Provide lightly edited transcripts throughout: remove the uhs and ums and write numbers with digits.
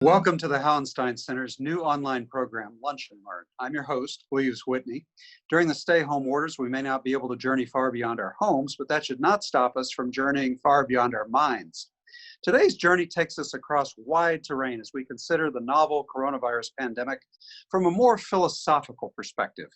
Welcome to the Hallenstein Center's new online program, Lunch and Learn. I'm your host, Gleaves Whitney. During the stay-home orders, we may not be able to journey far beyond our homes, but that should not stop us from journeying far beyond our minds. Today's journey takes us across wide terrain as we consider the novel coronavirus pandemic from a more philosophical perspective.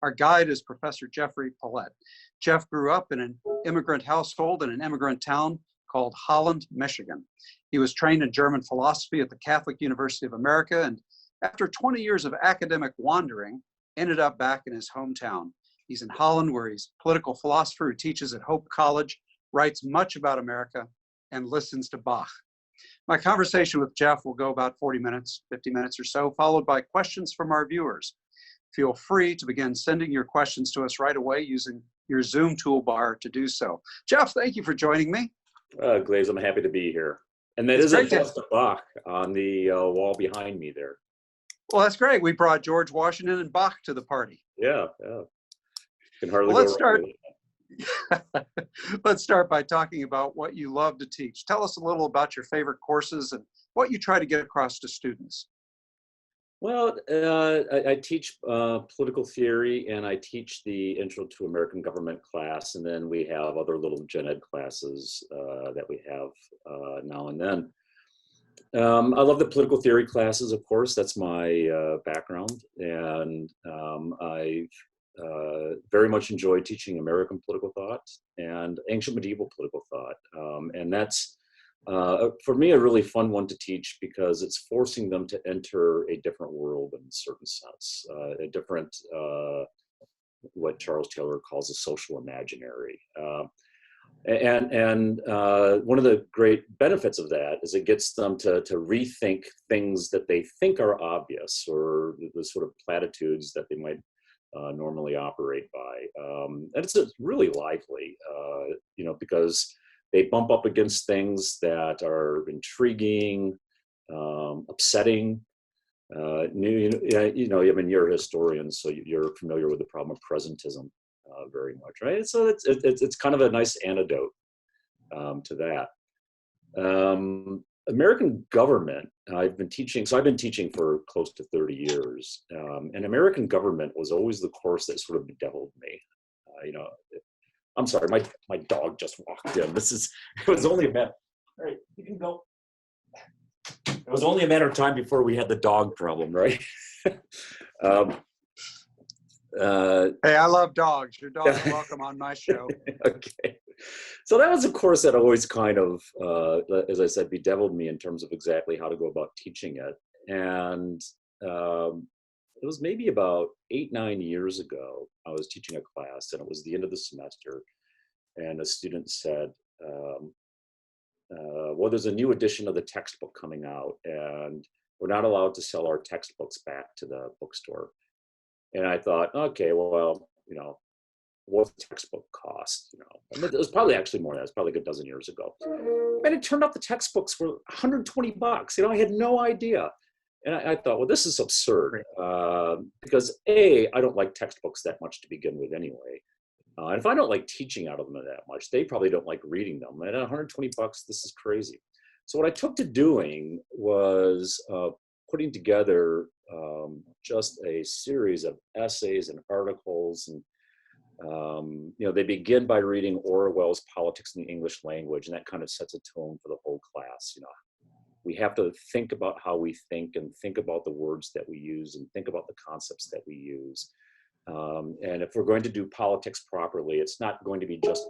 Our guide is Professor Jeffrey Polet. Jeff grew up in an immigrant household in an immigrant town called Holland, Michigan. He was trained in German philosophy at the Catholic University of America, and after 20 years of academic wandering, ended up back in his hometown. He's in Holland, where he's a political philosopher who teaches at Hope College, writes much about America, and listens to Bach. My conversation with Jeff will go about 40 minutes, 50 minutes or so, followed by questions from our viewers. Feel free to begin sending your questions to us right away using your Zoom toolbar to do so. Jeff, thank you for joining me. Glaze, I'm happy to be here. And that is a bust of Bach on the wall behind me there. Well, that's great. We brought George Washington and Bach to the party. Yeah. Can hardly go wrong with it. Let's start by talking about what you love to teach. Tell us a little about your favorite courses and what you try to get across to students. Well, I teach political theory, and I teach the Intro to American Government class, and then we have other little gen ed classes that we have now and then. I love the political theory classes, of course. That's my background, and I very much enjoy teaching American political thought and ancient medieval political thought, and that's for me, a really fun one to teach because it's forcing them to enter a different world in a certain sense, a different, what Charles Taylor calls a social imaginary. And one of the great benefits of that is it gets them to rethink things that they think are obvious, or the sort of platitudes that they might normally operate by. And it's really lively, because they bump up against things that are intriguing, upsetting. I mean, you're a historian, so you're familiar with the problem of presentism very much, right? So it's kind of a nice antidote to that. American government, I've been teaching for close to 30 years, and American government was always the course that sort of bedeviled me. I'm sorry, my dog just walked in. It was only a matter. All right, you can go. It was only a matter of time before we had the dog problem, right? Hey, I love dogs. Your dog's welcome on my show. Okay. So that was a course that always kind of, as I said, bedeviled me in terms of exactly how to go about teaching it. And it was maybe about 8-9 years ago, I was teaching a class, and it was the end of the semester, and a student said, well, there's a new edition of the textbook coming out, and we're not allowed to sell our textbooks back to the bookstore. And I thought, okay, well, what's the textbook cost? It was probably actually more than that. It was probably a good dozen years ago. And it turned out the textbooks were $120. I had no idea. And I thought, well, this is absurd because I don't like textbooks that much to begin with anyway. And if I don't like teaching out of them that much, they probably don't like reading them. And at $120, this is crazy. So what I took to doing was putting together just a series of essays and articles. And, they begin by reading Orwell's Politics in the English Language, and that kind of sets a tone for the whole class. We have to think about how we think, and think about the words that we use, and think about the concepts that we use. And if we're going to do politics properly, it's not going to be just,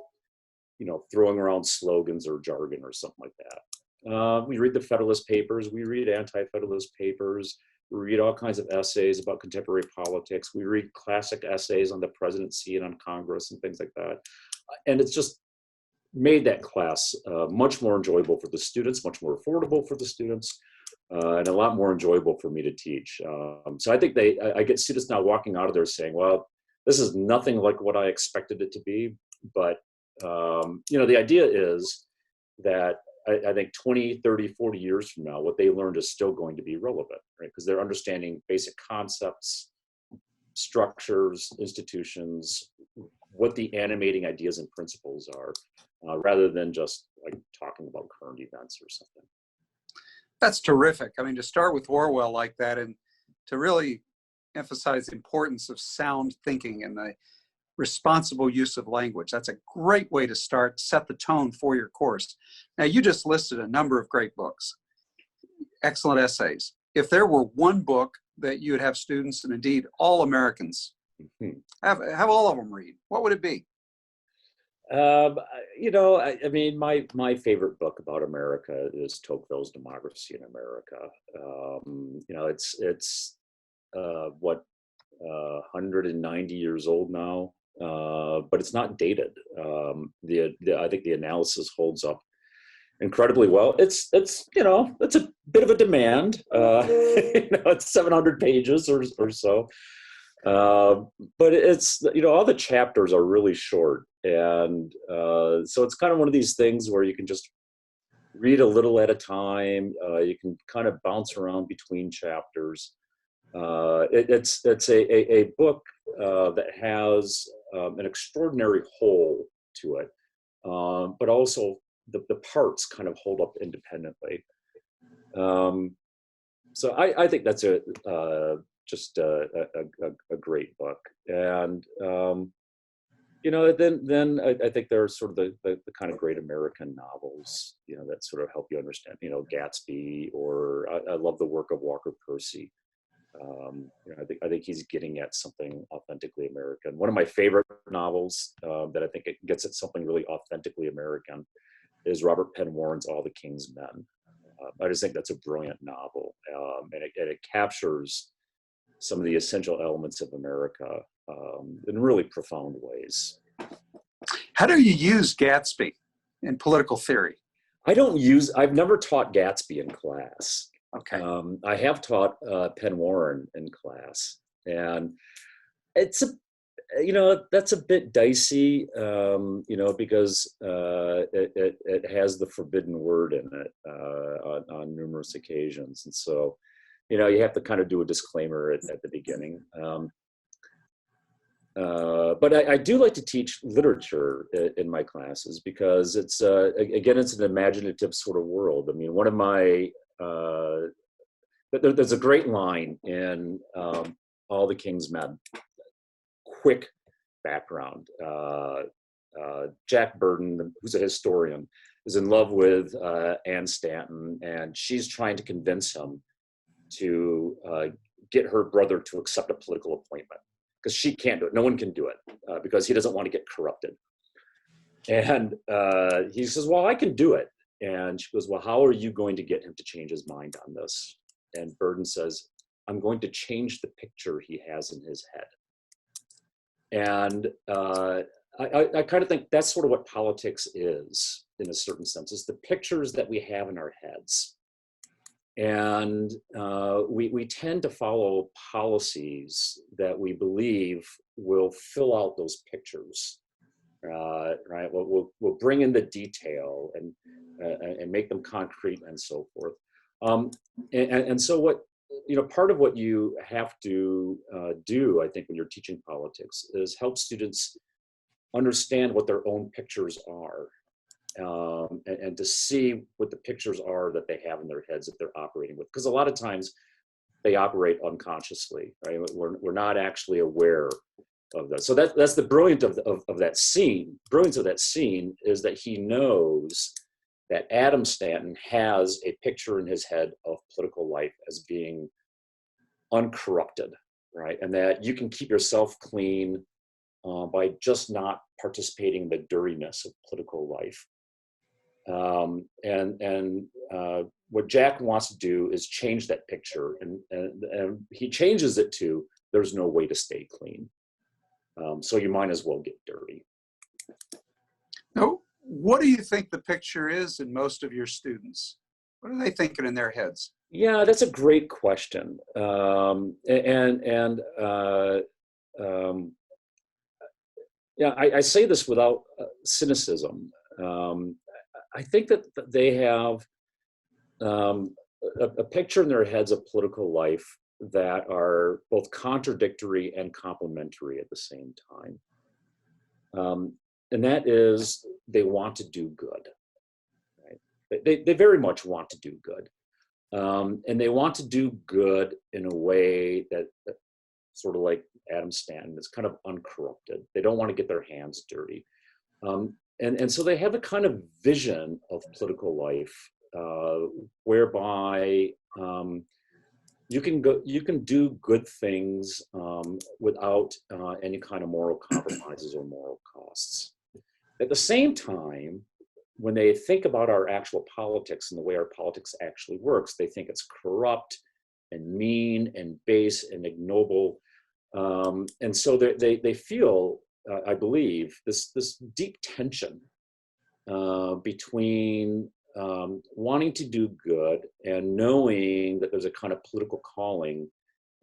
throwing around slogans or jargon or something like that. We read the Federalist Papers, we read anti-Federalist papers, we read all kinds of essays about contemporary politics, we read classic essays on the presidency and on Congress and things like that. And it's just made that class much more enjoyable for the students, much more affordable for the students, and a lot more enjoyable for me to teach. So I think I get students now walking out of there saying, well, this is nothing like what I expected it to be. But, the idea is that I think 20, 30, 40 years from now, what they learned is still going to be relevant, right? Because they're understanding basic concepts, structures, institutions, what the animating ideas and principles are, rather than just like talking about current events or something. That's terrific. I mean, to start with Orwell like that and to really emphasize the importance of sound thinking and the responsible use of language. That's a great way to start, set the tone for your course. Now, you just listed a number of great books, excellent essays. If there were one book that you would have students, and indeed all Americans, have all of them read, what would it be? You know, I mean, my favorite book about America is Tocqueville's Democracy in America. You know, it's what 190 years old now, but it's not dated. I think the analysis holds up incredibly well. It's you know, it's a bit of a demand. You know, it's 700 pages or so. But it's, you know, all the chapters are really short. And so it's kind of one of these things where you can just read a little at a time. You can kind of bounce around between chapters. It's a book that has an extraordinary whole to it, but also the parts kind of hold up independently. So I think that's just a great book. And you know, then I think there are sort of the kind of great American novels, you know, that sort of help you understand, you know, Gatsby, or I love the work of Walker Percy. You know, I think he's getting at something authentically American. One of my favorite novels that I think it gets at something really authentically American is Robert Penn Warren's All the King's Men. I just think that's a brilliant novel, and it captures some of the essential elements of America in really profound ways. How do you use Gatsby in political theory? I've never taught Gatsby in class. Okay. I have taught Penn Warren in class, and it's you know, that's a bit dicey, you know, because it has the forbidden word in it on numerous occasions, and so, you know, you have to kind of do a disclaimer at the beginning. But I do like to teach literature in my classes because it's again, it's an imaginative sort of world. I mean, one of my there's a great line in All the King's Men. Quick background. Jack Burton, who's a historian, is in love with Anne Stanton, and she's trying to convince him to get her brother to accept a political appointment, because she can't do it. No one can do it because he doesn't want to get corrupted. And he says, well, I can do it. And she goes, well, how are you going to get him to change his mind on this? And Burton says, I'm going to change the picture he has in his head. And I kind of think that's sort of what politics is, in a certain sense. It's the pictures that we have in our heads. And we tend to follow policies that we believe will fill out those pictures, right? We'll bring in the detail and make them concrete and so forth. And so what, you know, part of what you have to do, I think, when you're teaching politics is help students understand what their own pictures are, and to see what the pictures are that they have in their heads that they're operating with. Because a lot of times they operate unconsciously, right? We're not actually aware of that. So that's the brilliance of that scene. Brilliance of that scene is that he knows that Adam Stanton has a picture in his head of political life as being uncorrupted, right? And that you can keep yourself clean by just not participating in the dirtiness of political life. And what Jack wants to do is change that picture, and he changes it to, there's no way to stay clean. So you might as well get dirty. Now, what do you think the picture is in most of your students? What are they thinking in their heads? Yeah, that's a great question. Yeah, I say this without cynicism. I think that they have a picture in their heads of political life that are both contradictory and complementary at the same time. And that is, they want to do good. Right? They very much want to do good. And they want to do good in a way that sort of like Adam Stanton, is kind of uncorrupted. They don't want to get their hands dirty. And so they have a kind of vision of political life whereby you can do good things without any kind of moral compromises or moral costs. At the same time, when they think about our actual politics and the way our politics actually works, they think it's corrupt and mean and base and ignoble. And so they feel, I believe, this deep tension between wanting to do good and knowing that there's a kind of political calling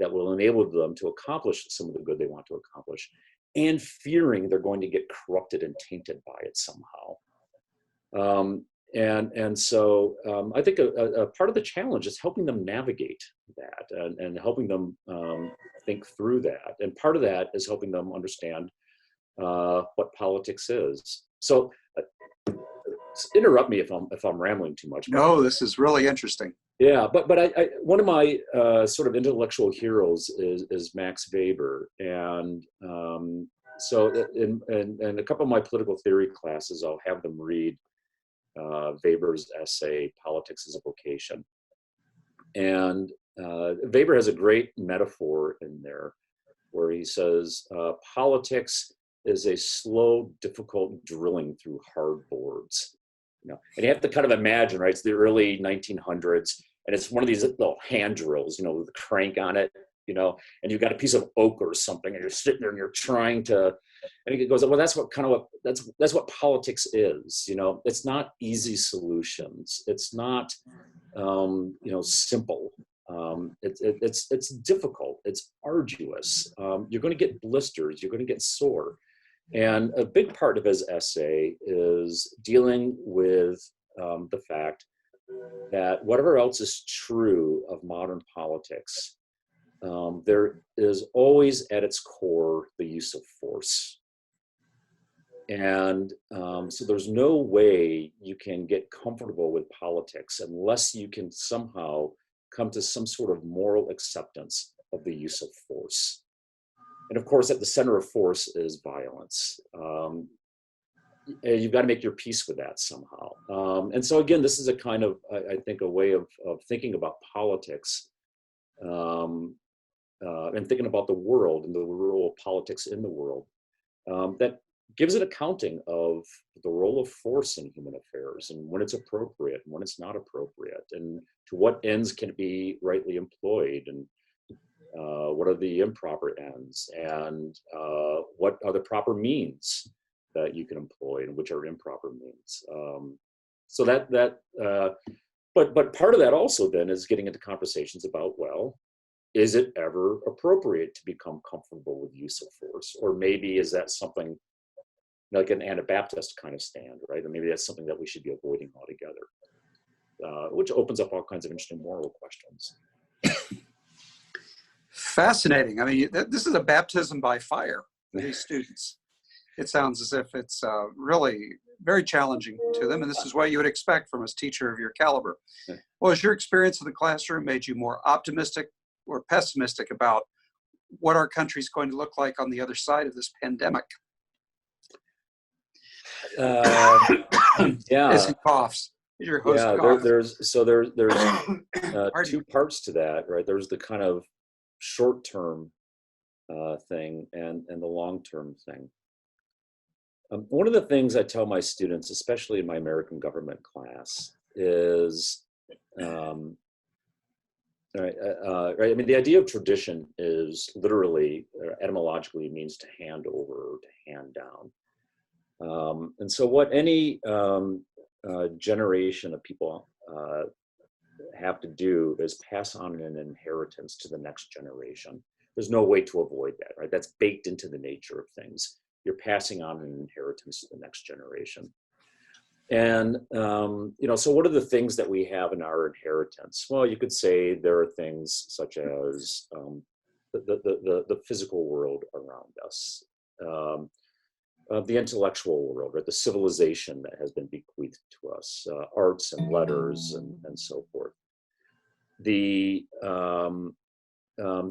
that will enable them to accomplish some of the good they want to accomplish, and fearing they're going to get corrupted and tainted by it somehow. And so I think a part of the challenge is helping them navigate that and helping them think through that. And part of that is helping them understand what politics is. So interrupt me if I'm rambling too much. No, this is really interesting. Yeah, but I one of my sort of intellectual heroes is Max Weber, and so in a couple of my political theory classes, I'll have them read Weber's essay, Politics as a Vocation. And Weber has a great metaphor in there where he says, politics is a slow, difficult drilling through hard boards. You know, and you have to kind of imagine, right? It's the early 1900s, and it's one of these little hand drills, you know, with a crank on it, you know, and you've got a piece of oak or something, and you're sitting there and you're trying to, and he goes, well, that's what politics is, you know. It's not easy solutions. It's not, you know, simple. It's difficult. It's arduous. You're going to get blisters. You're going to get sore. And a big part of his essay is dealing with the fact that whatever else is true of modern politics, there is always at its core the use of force. And so there's no way you can get comfortable with politics unless you can somehow come to some sort of moral acceptance of the use of force. And of course, at the center of force is violence. You've got to make your peace with that somehow. And so again, this is a kind of, I think, a way of thinking about politics and thinking about the world and the role of politics in the world that gives an accounting of the role of force in human affairs and when it's appropriate and when it's not appropriate, and to what ends can it be rightly employed, and what are the improper ends, and what are the proper means that you can employ and which are improper means. So but part of that also then is getting into conversations about, well, is it ever appropriate to become comfortable with use of force? Or maybe is that something like an Anabaptist kind of stand, right? Or maybe that's something that we should be avoiding altogether, which opens up all kinds of interesting moral questions. Fascinating. I mean, this is a baptism by fire for these students. It sounds as if it's really very challenging to them, and this is what you would expect from a teacher of your caliber. Well, has your experience in the classroom made you more optimistic or pessimistic about what our country's going to look like on the other side of this pandemic? Yeah. As he coughs. Your host yeah, there's two parts to that, right? There's the kind of short-term thing and the long-term thing. One of the things I tell my students, especially in my American government class, is right. I mean, the idea of tradition is literally, etymologically, means to hand over or to hand down. And so what any generation of people have to do is pass on an inheritance to the next generation. There's no way to avoid that, right? That's baked into the nature of things. You're passing on an inheritance to the next generation. And, you know, so what are the things that we have in our inheritance? Well, you could say there are things such as the physical world around us, the intellectual world, right? The civilization that has been bequeathed to us, arts and letters and so forth. the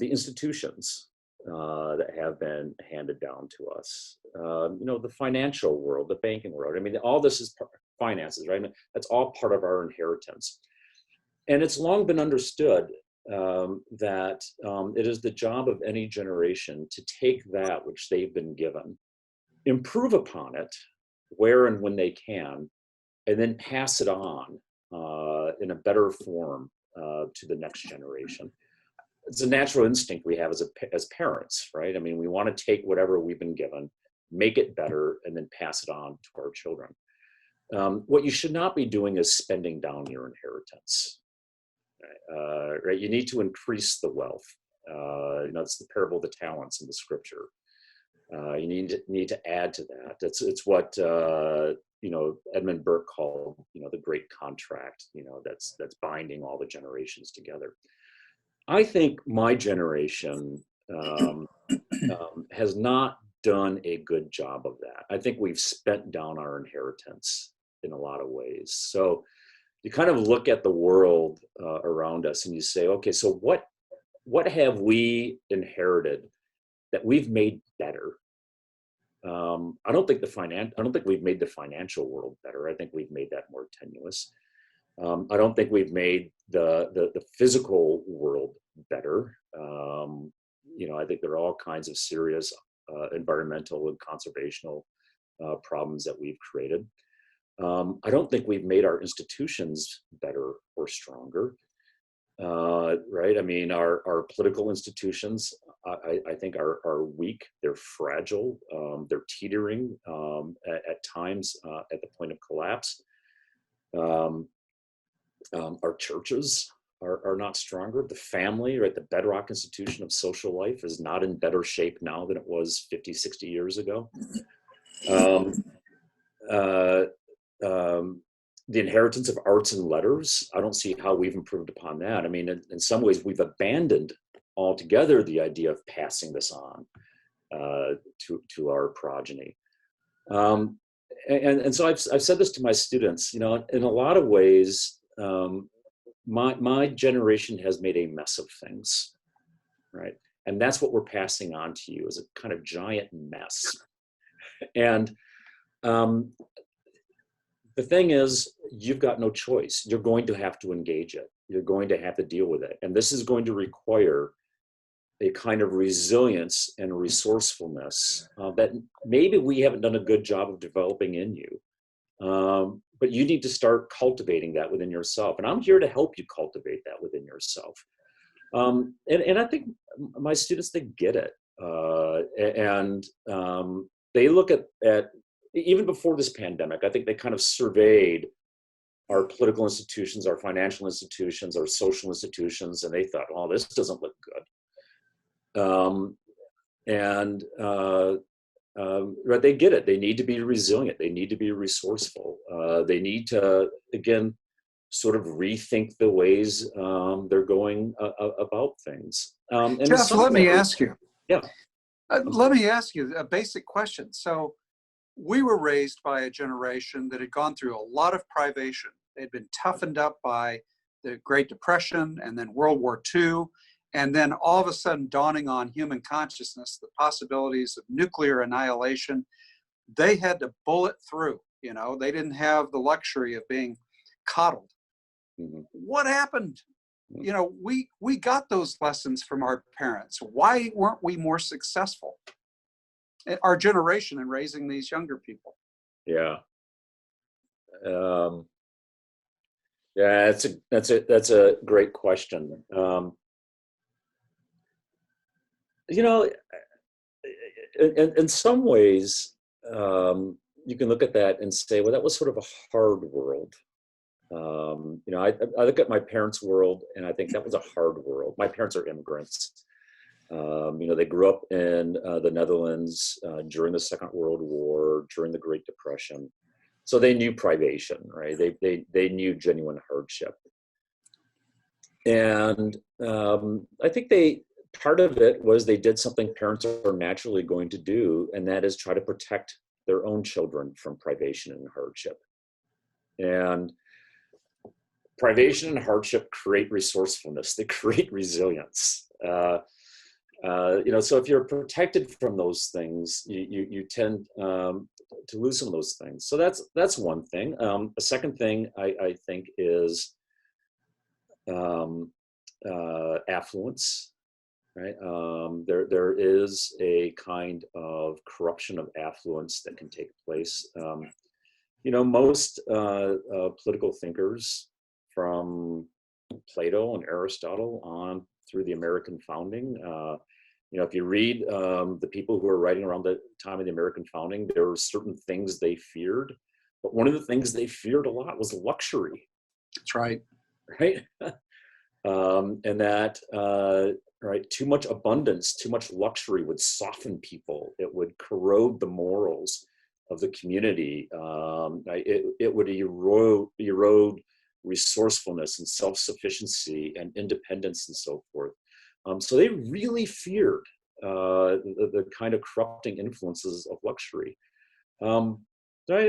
institutions that have been handed down to us, the financial world, the banking world. I mean, all this is finances, right? That's all part of our inheritance. And it's long been understood that it is the job of any generation to take that which they've been given, improve upon it where and when they can, and then pass it on in a better form to the next generation. It's a natural instinct we have as parents, right? I mean, we want to take whatever we've been given, make it better, and then pass it on to our children. What you should not be doing is spending down your inheritance. Right? You need to increase the wealth. It's the parable of the talents in the scripture. You need to add to that. It's what Edmund Burke called the great contract. That's binding all the generations together. I think my generation has not done a good job of that. I think we've spent down our inheritance in a lot of ways. So you kind of look at the world around us and you say, okay, so what have we inherited that we've made better? I don't think we've made the financial world better. I think we've made that more tenuous. I don't think we've made the physical world better. I think there are all kinds of serious environmental and conservational problems that we've created. I don't think we've made our institutions better or stronger. Right? I mean, our political institutions, I think, are weak. They're fragile. They're teetering at times at the point of collapse. Our churches are not stronger. The family, right, the bedrock institution of social life, is not in better shape now than it was 50, 60 years ago. The inheritance of arts and letters, I don't see how we've improved upon that. I mean, in some ways, we've abandoned altogether the idea of passing this on to our progeny. And so I've said this to my students, in a lot of ways, my generation has made a mess of things, right? And that's what we're passing on to you, is a kind of giant mess. And the thing is, you've got no choice. You're going to have to engage it. You're going to have to deal with it. And this is going to require a kind of resilience and resourcefulness that maybe we haven't done a good job of developing in you. But you need to start cultivating that within yourself. And I'm here to help you cultivate that within yourself. And I think my students, they get it. They look at even before this pandemic, I think they kind of surveyed our political institutions, our financial institutions, our social institutions, and they thought, oh, this doesn't look good. Right, they get it. They need to be resilient. They need to be resourceful. They need to, again, sort of rethink the ways they're going about things. Jeff, let me ask you. Yeah. Let me ask you a basic question. So we were raised by a generation that had gone through a lot of privation. They'd been toughened up by the Great Depression and then World War II. And then all of a sudden dawning on human consciousness, the possibilities of nuclear annihilation, they had to bullet through. They didn't have the luxury of being coddled. Mm-hmm. What happened? We got those lessons from our parents. Why weren't we more successful, our generation, in raising these younger people? Yeah. Yeah, that's a great question. In some ways, you can look at that and say, well, that was sort of a hard world. I look at my parents' world, and I think that was a hard world. My parents are immigrants. They grew up in the Netherlands during the Second World War, during the Great Depression. So they knew privation, right? They knew genuine hardship. And I think part of it was they did something parents are naturally going to do, and that is try to protect their own children from privation and hardship. And privation and hardship create resourcefulness. They create resilience. So if you're protected from those things, you tend to lose some of those things. So that's one thing. A second thing I think is affluence. Right, there is a kind of corruption of affluence that can take place. Most political thinkers, from Plato and Aristotle on through the American founding, if you read the people who are writing around the time of the American founding, there were certain things they feared, but one of the things they feared a lot was luxury. That's right. Right, and that. Right, too much abundance, too much luxury would soften people. It would corrode the morals of the community. It would erode resourcefulness and self-sufficiency and independence and so forth. So they really feared the kind of corrupting influences of luxury. I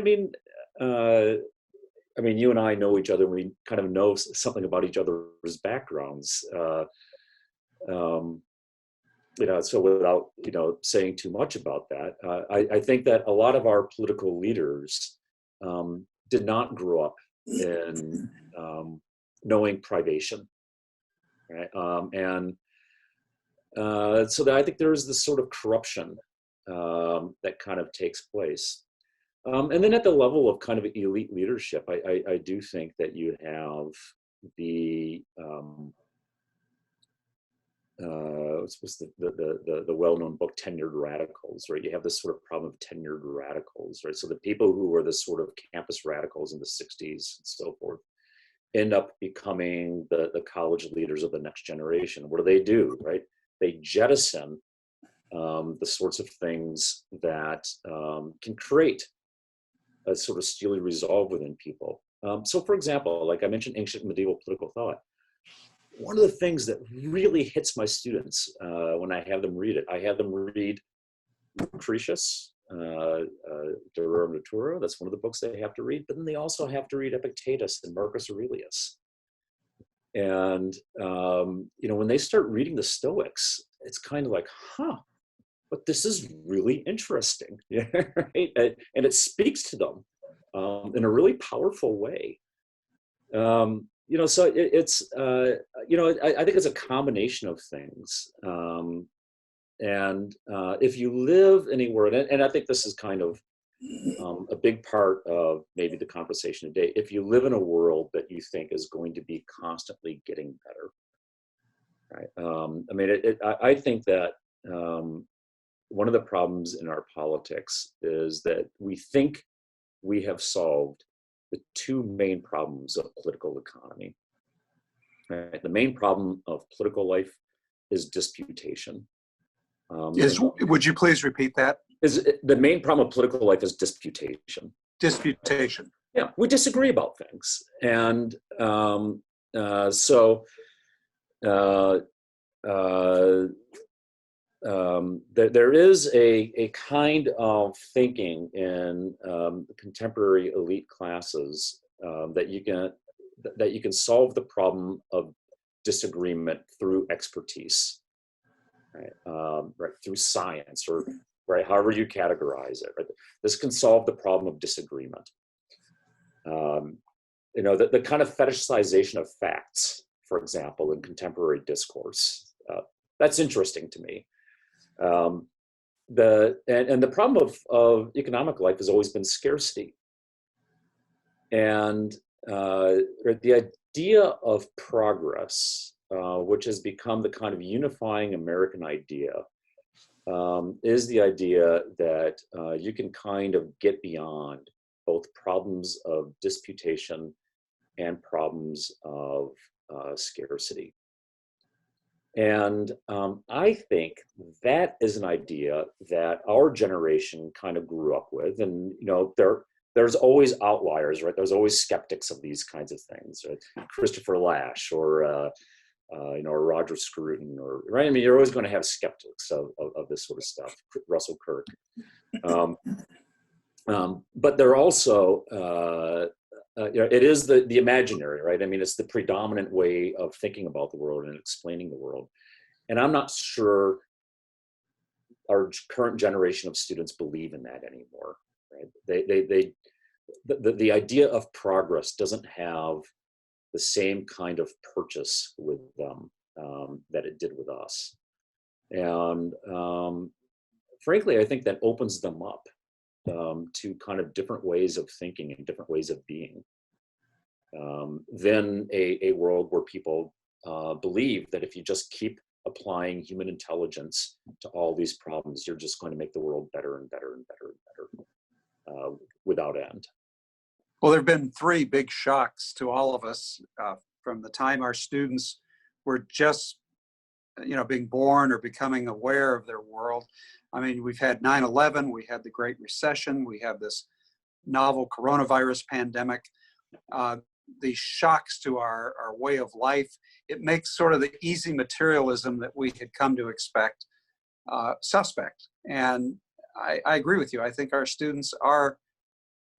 mean, you and I know each other. We kind of know something about each other's backgrounds. So without saying too much about that, I think that a lot of our political leaders did not grow up in knowing privation, right? So that I think there is this sort of corruption that kind of takes place. And then at the level of kind of elite leadership, I do think that you have the what's the well-known book Tenured Radicals, right? You have this sort of problem of tenured radicals, right? So the people who were the sort of campus radicals in the 60s and so forth end up becoming the college leaders of the next generation. What do, right? They jettison the sorts of things that can create a sort of steely resolve within people. So for example, like I mentioned ancient medieval political thought. One of the things that really hits my students when I have them read it, I have them read Lucretius, De Rerum Natura. That's one of the books they have to read. But then they also have to read Epictetus and Marcus Aurelius. And when they start reading the Stoics, it's kind of like, but this is really interesting, right? And it speaks to them in a really powerful way. So it's I think it's a combination of things. If you live anywhere, and I think this is kind of a big part of maybe the conversation today, if you live in a world that you think is going to be constantly getting better, right? I think that one of the problems in our politics is that we think we have solved the two main problems of political economy. Right? The main problem of political life is disputation. Would you please repeat that? The main problem of political life is disputation. Disputation. Yeah, we disagree about things, and there is a kind of thinking in contemporary elite classes that you can solve the problem of disagreement through expertise, right? Right, through science, or right, however you categorize it. Right? This can solve the problem of disagreement. The kind of fetishization of facts, for example, in contemporary discourse, that's interesting to me. The problem of economic life has always been scarcity, and the idea of progress, which has become the kind of unifying American idea, is the idea that you can kind of get beyond both problems of disputation and problems of scarcity. And I think that is an idea that our generation kind of grew up with. And, there's always outliers, right? There's always skeptics of these kinds of things, right? Christopher Lash or Roger Scruton, or right? You're always going to have skeptics of this sort of stuff. Russell Kirk. But there are also it is the imaginary, right? I mean, it's the predominant way of thinking about the world and explaining the world. And I'm not sure our current generation of students believe in that anymore, right? The idea of progress doesn't have the same kind of purchase with them that it did with us. And frankly, I think that opens them up to kind of different ways of thinking and different ways of being than a world where people believe that if you just keep applying human intelligence to all these problems, you're just going to make the world better and better and better and better without end. Well, there have been three big shocks to all of us from the time our students were just, being born or becoming aware of their world. I mean, we've had 9/11, we had the Great Recession, we have this novel coronavirus pandemic. These shocks to our way of life, it makes sort of the easy materialism that we had come to expect suspect. And I agree with you. I think our students are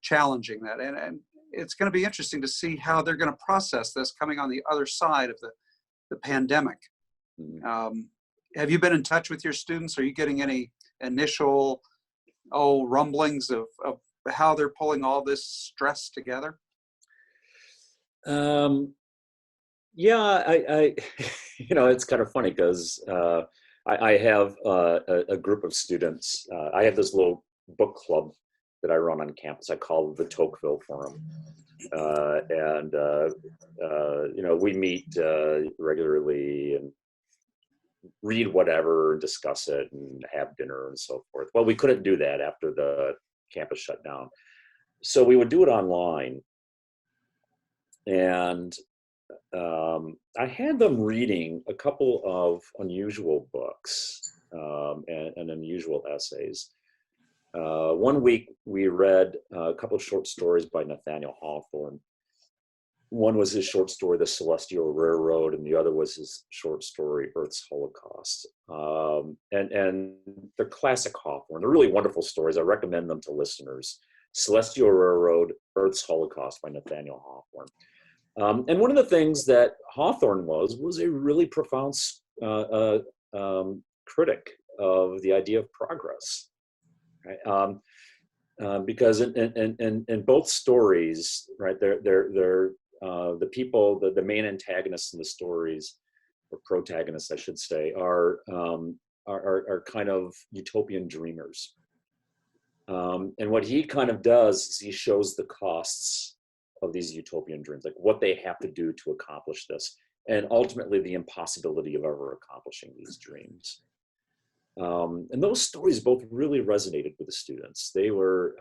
challenging that. And it's going to be interesting to see how they're going to process this coming on the other side of the pandemic. Have you been in touch with your students? Are you getting any initial rumblings of how they're pulling all this stress together? Yeah, I it's kind of funny because I have a group of students. I have this little book club that I run on campus. I call it the Tocqueville Forum. We meet regularly and read whatever and discuss it and have dinner and so forth. Well, we couldn't do that after the campus shut down. So we would do it online. And I had them reading a couple of unusual books and unusual essays. One week we read a couple of short stories by Nathaniel Hawthorne. One was his short story, The Celestial Railroad, and the other was his short story, Earth's Holocaust. And they're classic Hawthorne. They're really wonderful stories. I recommend them to listeners. Celestial Railroad, Earth's Holocaust by Nathaniel Hawthorne. And one of the things that Hawthorne was a really profound critic of the idea of progress. Right? Because in both stories, right, they're the people, the main antagonists in the stories, or protagonists, I should say, are kind of utopian dreamers. And what he kind of does is he shows the costs of these utopian dreams, like what they have to do to accomplish this, and ultimately the impossibility of ever accomplishing these dreams. And those stories both really resonated with the students. They were,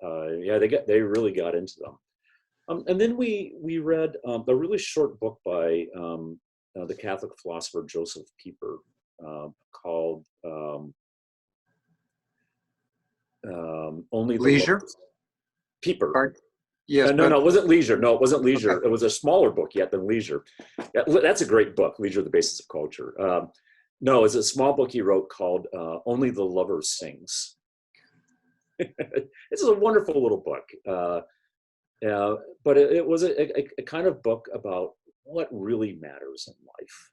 they really got into them. And then we read a really short book by the Catholic philosopher Joseph Pieper called Only the Leisure? Pieper. Pardon? Yes. No, it wasn't Leisure. No, it wasn't Leisure. Okay. It was a smaller book yet than Leisure. Yeah, that's a great book, Leisure, the Basis of Culture. No, it's a small book he wrote called Only the Lover Sings. It's a wonderful little book. But it was a kind of book about what really matters in life.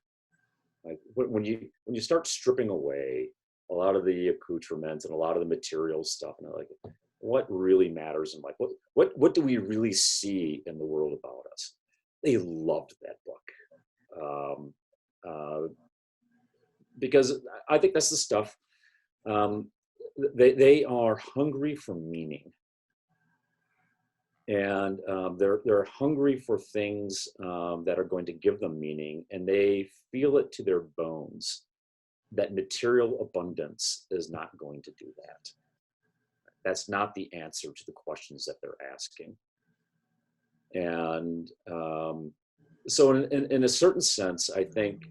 Like when you start stripping away a lot of the accoutrements and a lot of the material stuff, and like what really matters in life, what do we really see in the world about us? They loved that book because I think that's the stuff. They are hungry for meaning. And they're hungry for things that are going to give them meaning, and they feel it to their bones that material abundance is not going to do that. That's not the answer to the questions that they're asking. And so in a certain sense, I think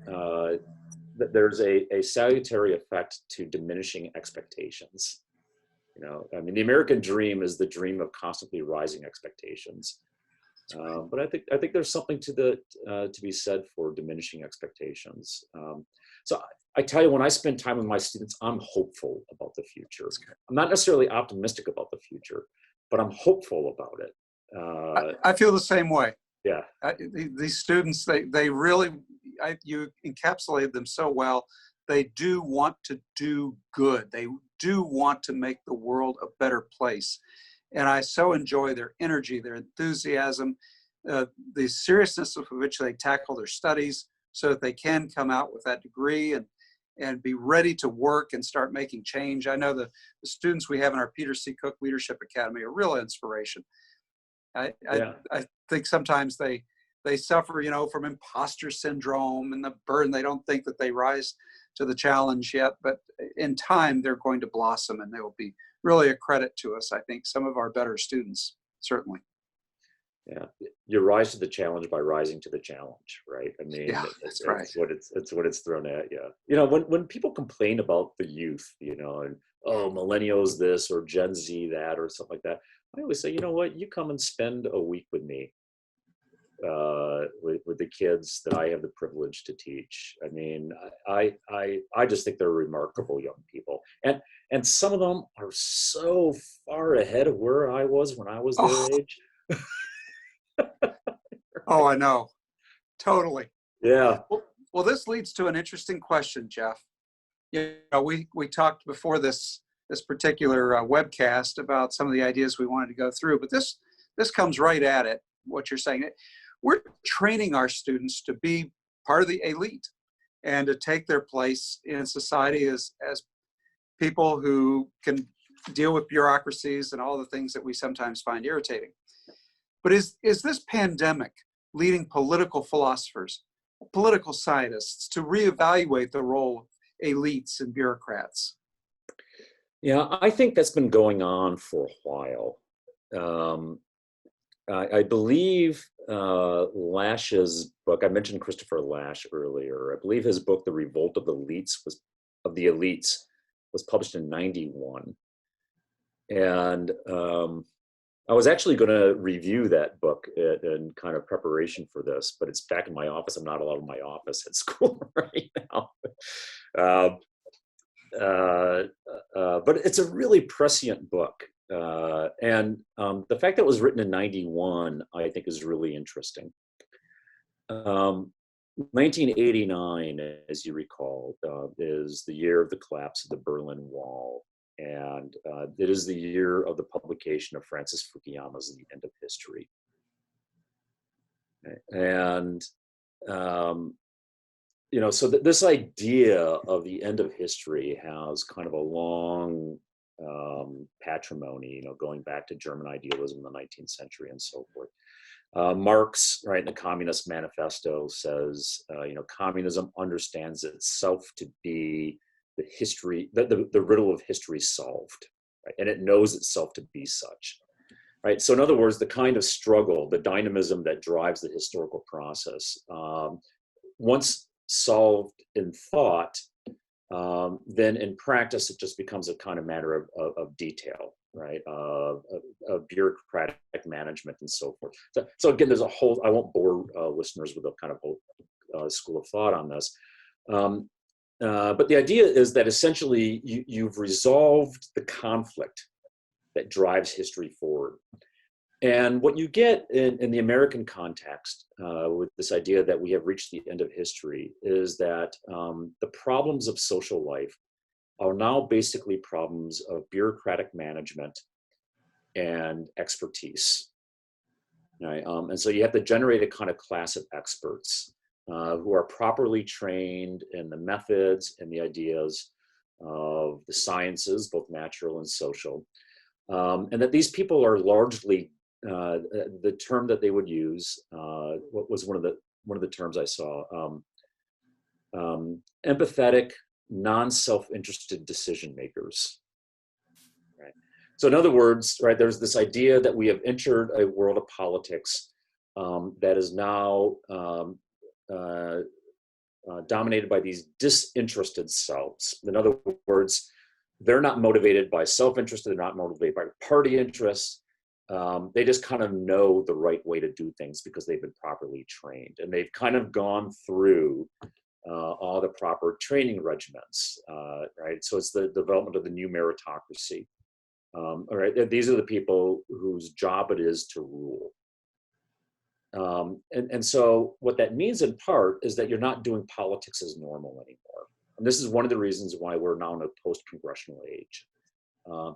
that there's a salutary effect to diminishing expectations. I mean, the American dream is the dream of constantly rising expectations. But I think there's something to be said for diminishing expectations. So I tell you, when I spend time with my students, I'm hopeful about the future. I'm not necessarily optimistic about the future, but I'm hopeful about it. I feel the same way. Yeah. These students, they really, you encapsulated them so well. They do want to do good. They do want to make the world a better place. And I so enjoy their energy, their enthusiasm, the seriousness with which they tackle their studies so that they can come out with that degree and be ready to work and start making change. I know the students we have in our Peter C. Cook Leadership Academy are real inspiration. I think sometimes they suffer, from imposter syndrome and the burden. They don't think that they rise to the challenge yet, but in time they're going to blossom and they will be really a credit to us. I think some of our better students, certainly. Yeah, you rise to the challenge by rising to the challenge, right? I mean, Yeah, it's right. what it's thrown at you. When people complain about the youth, and millennials this or Gen Z that or something like that, I always say, you know what? You come and spend a week with me, with the kids that I have the privilege to teach. I mean, I just think they're remarkable young people, and some of them are so far ahead of where I was when I was their age. Oh, I know. Totally. Yeah. Well, this leads to an interesting question, Jeff. We talked before this particular webcast about some of the ideas we wanted to go through, but this comes right at it, what you're saying. We're training our students to be part of the elite and to take their place in society as people who can deal with bureaucracies and all the things that we sometimes find irritating. But is this pandemic leading political philosophers, political scientists to reevaluate the role of elites and bureaucrats? Yeah, I think that's been going on for a while. I believe Lash's book, I mentioned Christopher Lash earlier. I believe his book, The Revolt of the Elites, was published in '91. And I was actually going to review that book in kind of preparation for this, but it's back in my office. I'm not allowed in my office at school right now. But it's a really prescient book. And the fact that it was written in '91, I think, is really interesting. 1989, as you recall, is the year of the collapse of the Berlin Wall. And it is the year of the publication of Francis Fukuyama's The End of History. And, so this idea of the end of history has kind of a long patrimony, going back to German idealism in the 19th century and so forth. Marx, right, in the Communist Manifesto says, communism understands itself to be the history, the riddle of history solved, right? And it knows itself to be such, right? So in other words, the kind of struggle, the dynamism that drives the historical process, once solved in thought, then in practice, it just becomes a kind of matter of detail, right? Of bureaucratic management and so forth. So again, there's a whole, I won't bore listeners with a kind of whole school of thought on this. But the idea is that essentially you've resolved the conflict that drives history forward. And what you get in the American context with this idea that we have reached the end of history is that the problems of social life are now basically problems of bureaucratic management and expertise. Right? And so you have to generate a kind of class of experts who are properly trained in the methods and the ideas of the sciences, both natural and social, and that these people are largely the term that they would use. What was one of the terms I saw? Empathetic, non-self-interested decision makers. Right. So in other words, right, there's this idea that we have entered a world of politics that is now dominated by these disinterested selves. In other words, they're not motivated by self-interest, they're not motivated by party interests. They just kind of know the right way to do things because they've been properly trained, and they've kind of gone through all the proper training regimens, right? So it's the development of the new meritocracy. All right, these are the people whose job it is to rule. And so what that means in part is that you're not doing politics as normal anymore. And this is one of the reasons why we're now in a post-congressional age,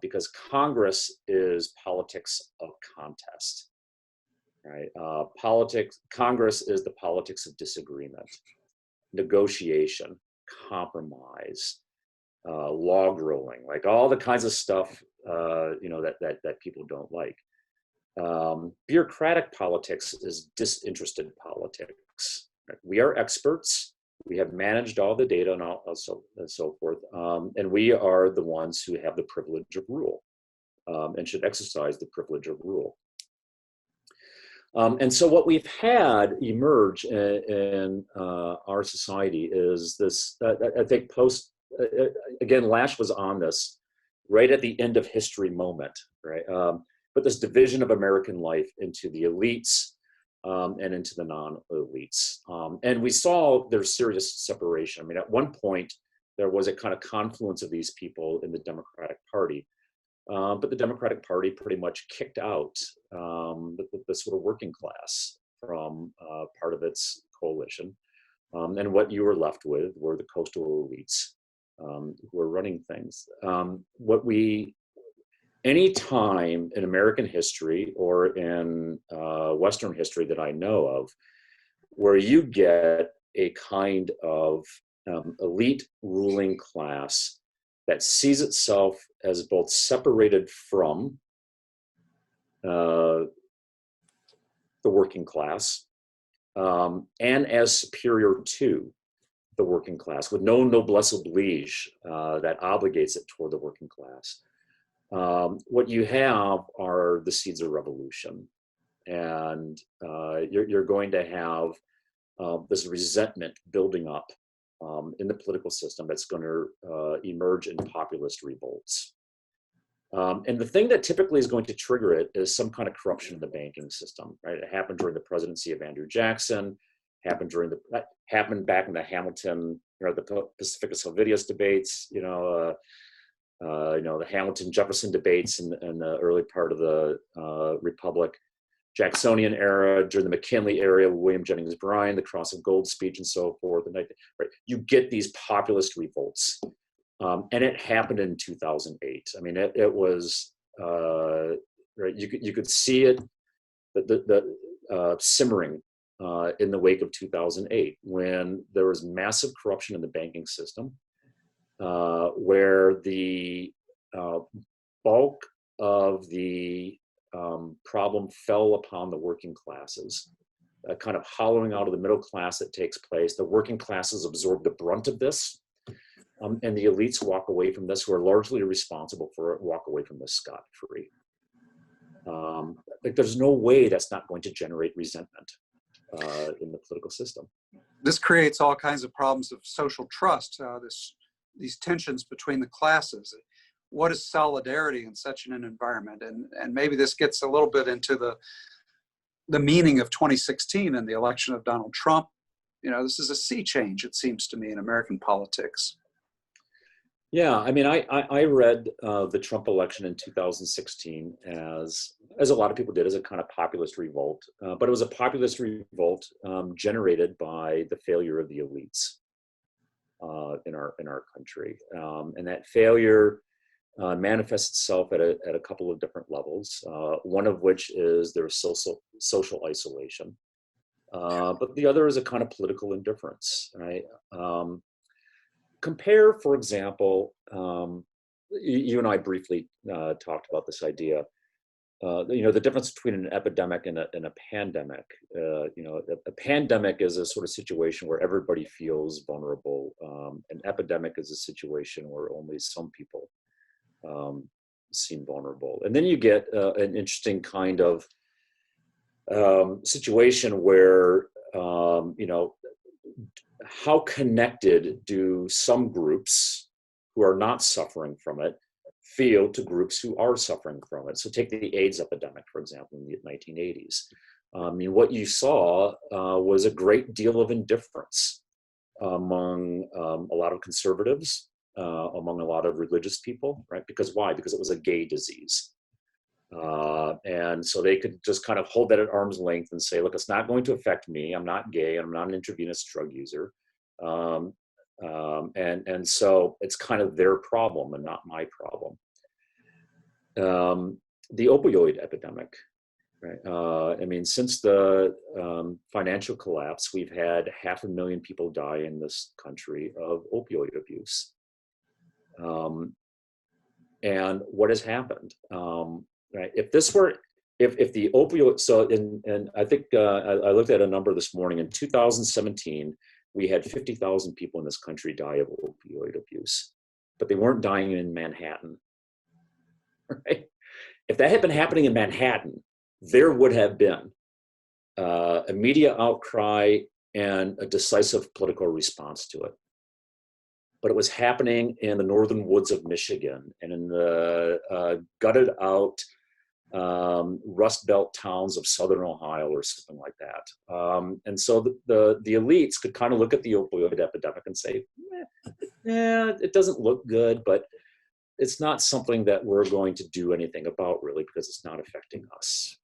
because Congress is politics of contest, right? Congress is the politics of disagreement, negotiation, compromise, log rolling, like all the kinds of stuff, that people don't like. Bureaucratic politics is disinterested politics. Right? We are experts. We have managed all the data and so forth. And we are the ones who have the privilege of rule and should exercise the privilege of rule. And so what we've had emerge in our society is this, I think again, Lash was on this right at the end of history moment, right? But this division of American life into the elites and into the non-elites. And we saw there's serious separation. I mean, at one point, there was a kind of confluence of these people in the Democratic Party. But the Democratic Party pretty much kicked out the sort of working class from part of its coalition. And what you were left with were the coastal elites who were running things. Any time in American history or in Western history that I know of, where you get a kind of elite ruling class that sees itself as both separated from the working class and as superior to the working class, with no noblesse oblige that obligates it toward the working class. What you have are the seeds of revolution, and you're going to have this resentment building up in the political system that's going to emerge in populist revolts. And the thing that typically is going to trigger it is some kind of corruption in the banking system, right? It happened during the presidency of Andrew Jackson, happened back in the Hamilton, the Pacifica Sylvidius debates, the Hamilton Jefferson debates in the early part of the Republic, Jacksonian era, during the McKinley era, William Jennings Bryan, the Cross of Gold speech, and so forth. And right, you get these populist revolts, and it happened in 2008. I mean, it was right. You could see it, the simmering in the wake of 2008, when there was massive corruption in the banking system, where the bulk of the problem fell upon the working classes, kind of hollowing out of the middle class that takes place. The working classes absorb the brunt of this, and the elites walk away from this, who are largely responsible for it, walk away from this scot-free. Like, there's no way that's not going to generate resentment in the political system. This creates all kinds of problems of social trust, these tensions between the classes. What is solidarity in such an environment? And maybe this gets a little bit into the meaning of 2016 and the election of Donald Trump. This is a sea change, it seems to me, in American politics. Yeah, I mean, I read the Trump election in 2016 as a lot of people did, as a kind of populist revolt, but it was a populist revolt generated by the failure of the elites in our country, and that failure manifests itself at a couple of different levels. One of which is their social isolation, but the other is a kind of political indifference. Right? Compare, for example, you and I briefly talked about this idea. The difference between an epidemic and a pandemic. A pandemic is a sort of situation where everybody feels vulnerable. An epidemic is a situation where only some people seem vulnerable. And then you get an interesting kind of situation where, how connected do some groups who are not suffering from it feel to groups who are suffering from it? So take the AIDS epidemic, for example, in the 1980s. I mean, what you saw was a great deal of indifference among a lot of conservatives among a lot of religious people, right? Because why? Because it was a gay disease. And so they could just kind of hold that at arm's length and say, look, it's not going to affect me. I'm not gay. I'm not an intravenous drug user. And so it's kind of their problem and not my problem. The opioid epidemic, right? I mean, since the financial collapse, we've had 500,000 people die in this country of opioid abuse. And what has happened? Right? If this were, if the opioid, so and I think I looked at a number this morning. In 2017, we had 50,000 people in this country die of opioid abuse, but they weren't dying in Manhattan. Right? If that had been happening in Manhattan, there would have been a media outcry and a decisive political response to it. But it was happening in the northern woods of Michigan and in the gutted out Rust Belt towns of southern Ohio or something like that. And so the elites could kind of look at the opioid epidemic and say, yeah, it doesn't look good, but it's not something that we're going to do anything about really because it's not affecting us.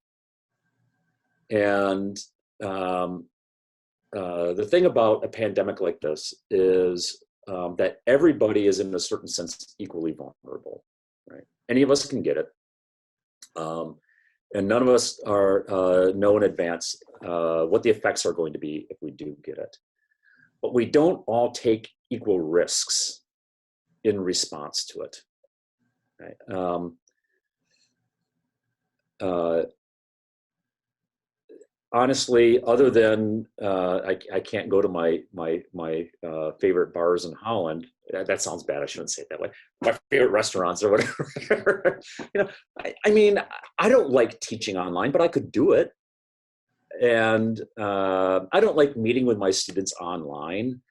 And the thing about a pandemic like this is that everybody is in a certain sense equally vulnerable, right? Any of us can get it. And none of us know in advance what the effects are going to be if we do get it. But we don't all take equal risks in response to it. Right? Honestly, other than I can't go to my favorite bars in Holland. That sounds bad. I shouldn't say it that way. My favorite restaurants or whatever. You know, I mean, I don't like teaching online, but I could do it. And I don't like meeting with my students online.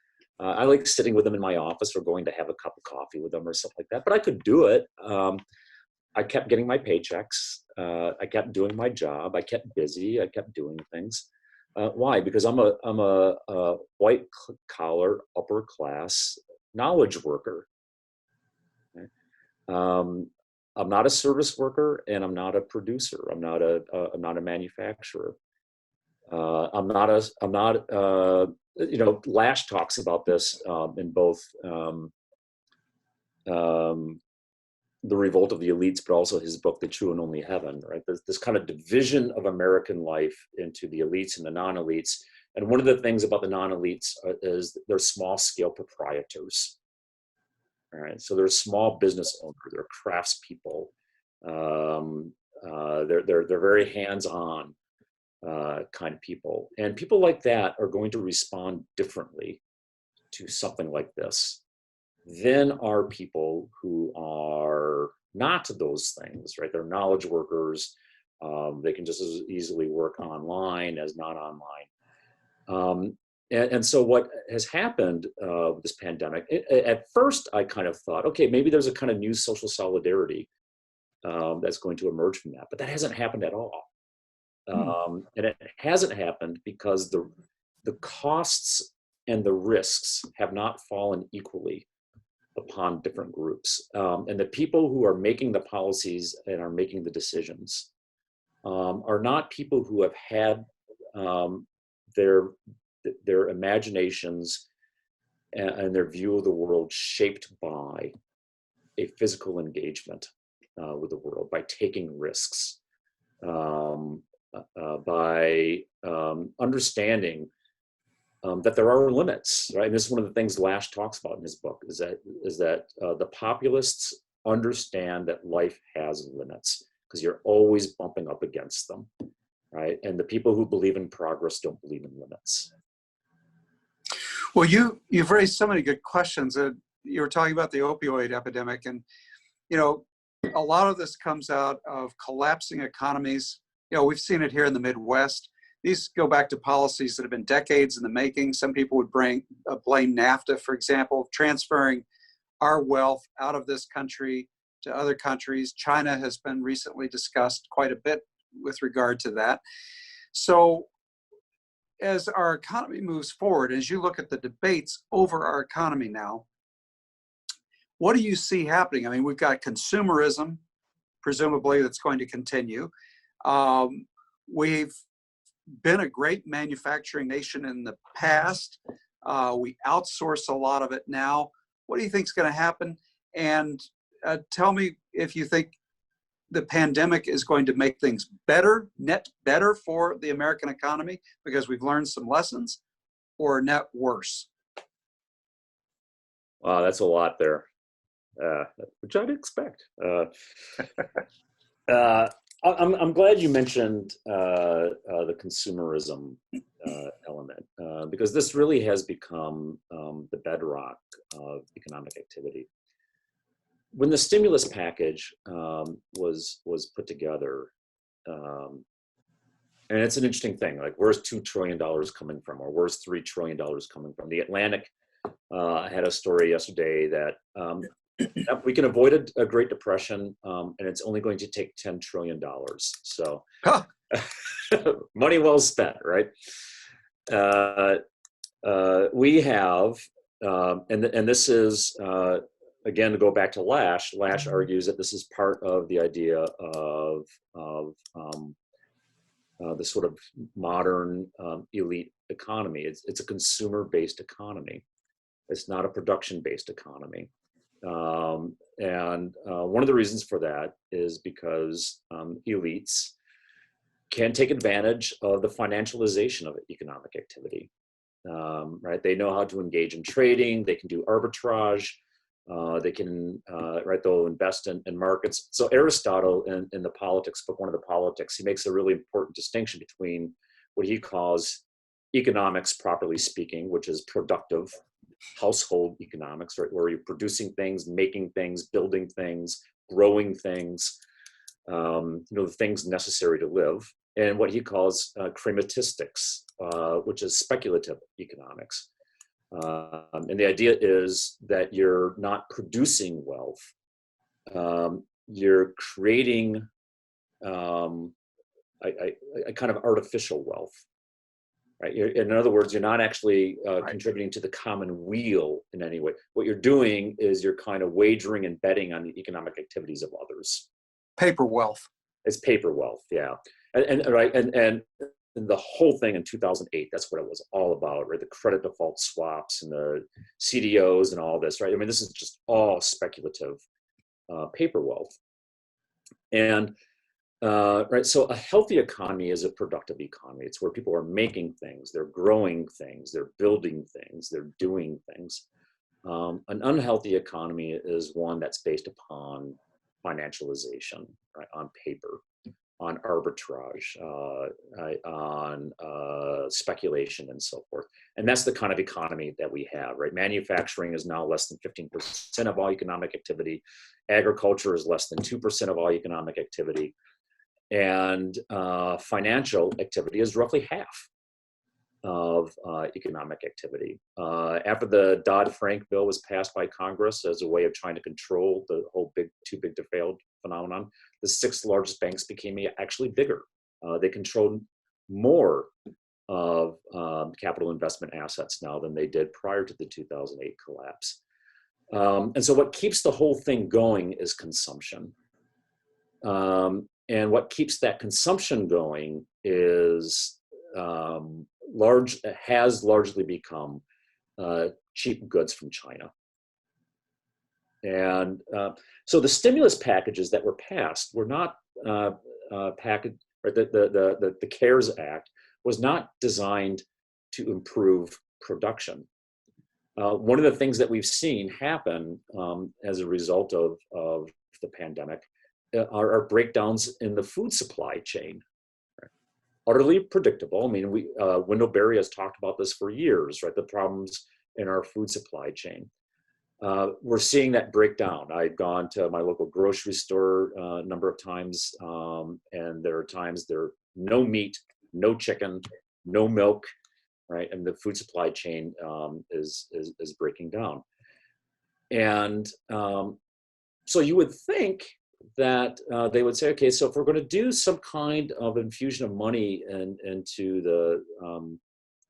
I like sitting with them in my office or going to have a cup of coffee with them or something like that. But I could do it. I kept getting my paychecks. I kept doing my job. I kept busy. I kept doing things. Why? Because I'm a white collar, upper class knowledge worker. Okay? I'm not a service worker, and I'm not a producer. I'm not a manufacturer. I'm not. You know, Lash talks about this in both. The Revolt of the Elites, but also his book, The True and Only Heaven, right? There's this kind of division of American life into the elites and the non-elites. And one of the things about the non-elites is they're small scale proprietors. All right, so they're small business owners, they're craftspeople. They're very hands-on kind of people. And people like that are going to respond differently to something like this. Then are people who are not those things, right? They're knowledge workers. They can just as easily work online as not online. And so what has happened with this pandemic, at first I kind of thought, okay, maybe there's a kind of new social solidarity that's going to emerge from that, but that hasn't happened at all. And it hasn't happened because the costs and the risks have not fallen equally upon different groups. And the people who are making the policies and are making the decisions are not people who have had their imaginations and their view of the world shaped by a physical engagement with the world, by taking risks, by understanding that there are limits, right? And this is one of the things Lash talks about in his book, is that the populists understand that life has limits because you're always bumping up against them, right? And the people who believe in progress don't believe in limits. Well, you've raised so many good questions. You were talking about the opioid epidemic, and you know, a lot of this comes out of collapsing economies. You know, we've seen it here in the Midwest. These go back to policies that have been decades in the making. Some people would blame NAFTA, for example, transferring our wealth out of this country to other countries. China has been recently discussed quite a bit with regard to that. So as our economy moves forward, as you look at the debates over our economy now, what do you see happening? I mean, we've got consumerism, presumably that's going to continue. We've been a great manufacturing nation in the past. We outsource a lot of it now. What do you think is going to happen? And tell me if you think the pandemic is going to make things better, net better for the American economy because we've learned some lessons, or net worse. Wow, that's a lot there, which I'd expect. I'm glad you mentioned the consumerism element, because this really has become the bedrock of economic activity. When the stimulus package was put together, and it's an interesting thing, like where's $2 trillion coming from, or where's $3 trillion coming from? The Atlantic had a story yesterday that we can avoid a Great Depression, and it's only going to take $10 trillion. So money well spent, right? We have, and this is, again, to go back to Lash, Lash argues that this is part of the idea of the sort of modern elite economy. It's a consumer-based economy. It's not a production-based economy. And one of the reasons for that is because elites can take advantage of the financialization of economic activity, right? They know how to engage in trading. They can do arbitrage. They can, right, they'll invest in markets. So Aristotle in the Politics book, one of the Politics, he makes a really important distinction between what he calls economics, properly speaking, which is productive household economics, right, where you're producing things, making things, building things, growing things, the things necessary to live, and what he calls crematistics, which is speculative economics. And the idea is that you're not producing wealth, you're creating a kind of artificial wealth. Right? In other words, you're not actually contributing to the common weal in any way. What you're doing is you're kind of wagering and betting on the economic activities of others. Paper wealth. It's paper wealth, yeah. And the whole thing in 2008, that's what it was all about, right? The credit default swaps and the CDOs and all this, right? I mean, this is just all speculative paper wealth. And right, so a healthy economy is a productive economy. It's where people are making things, they're growing things, they're building things, they're doing things. An unhealthy economy is one that's based upon financialization, right, on paper, on arbitrage, on speculation, and so forth. And that's the kind of economy that we have, right? Manufacturing is now less than 15% of all economic activity. Agriculture is less than 2% of all economic activity. And financial activity is roughly half of economic activity. After the Dodd-Frank bill was passed by Congress as a way of trying to control the whole too big to fail phenomenon, the 6 largest banks became actually bigger. They controlled more of capital investment assets now than they did prior to the 2008 collapse. And so what keeps the whole thing going is consumption. And what keeps that consumption going is has largely become cheap goods from China. And so the stimulus packages that were passed were not packaged, or the CARES Act was not designed to improve production. One of the things that we've seen happen as a result of the pandemic are breakdowns in the food supply chain. Utterly predictable. I mean, Wendell Berry has talked about this for years, right? The problems in our food supply chain. We're seeing that break down. I've gone to my local grocery store a number of times, and there are times there are no meat, no chicken, no milk, right? And the food supply chain is breaking down. And so you would think that they would say, okay, so if we're going to do some kind of infusion of money into the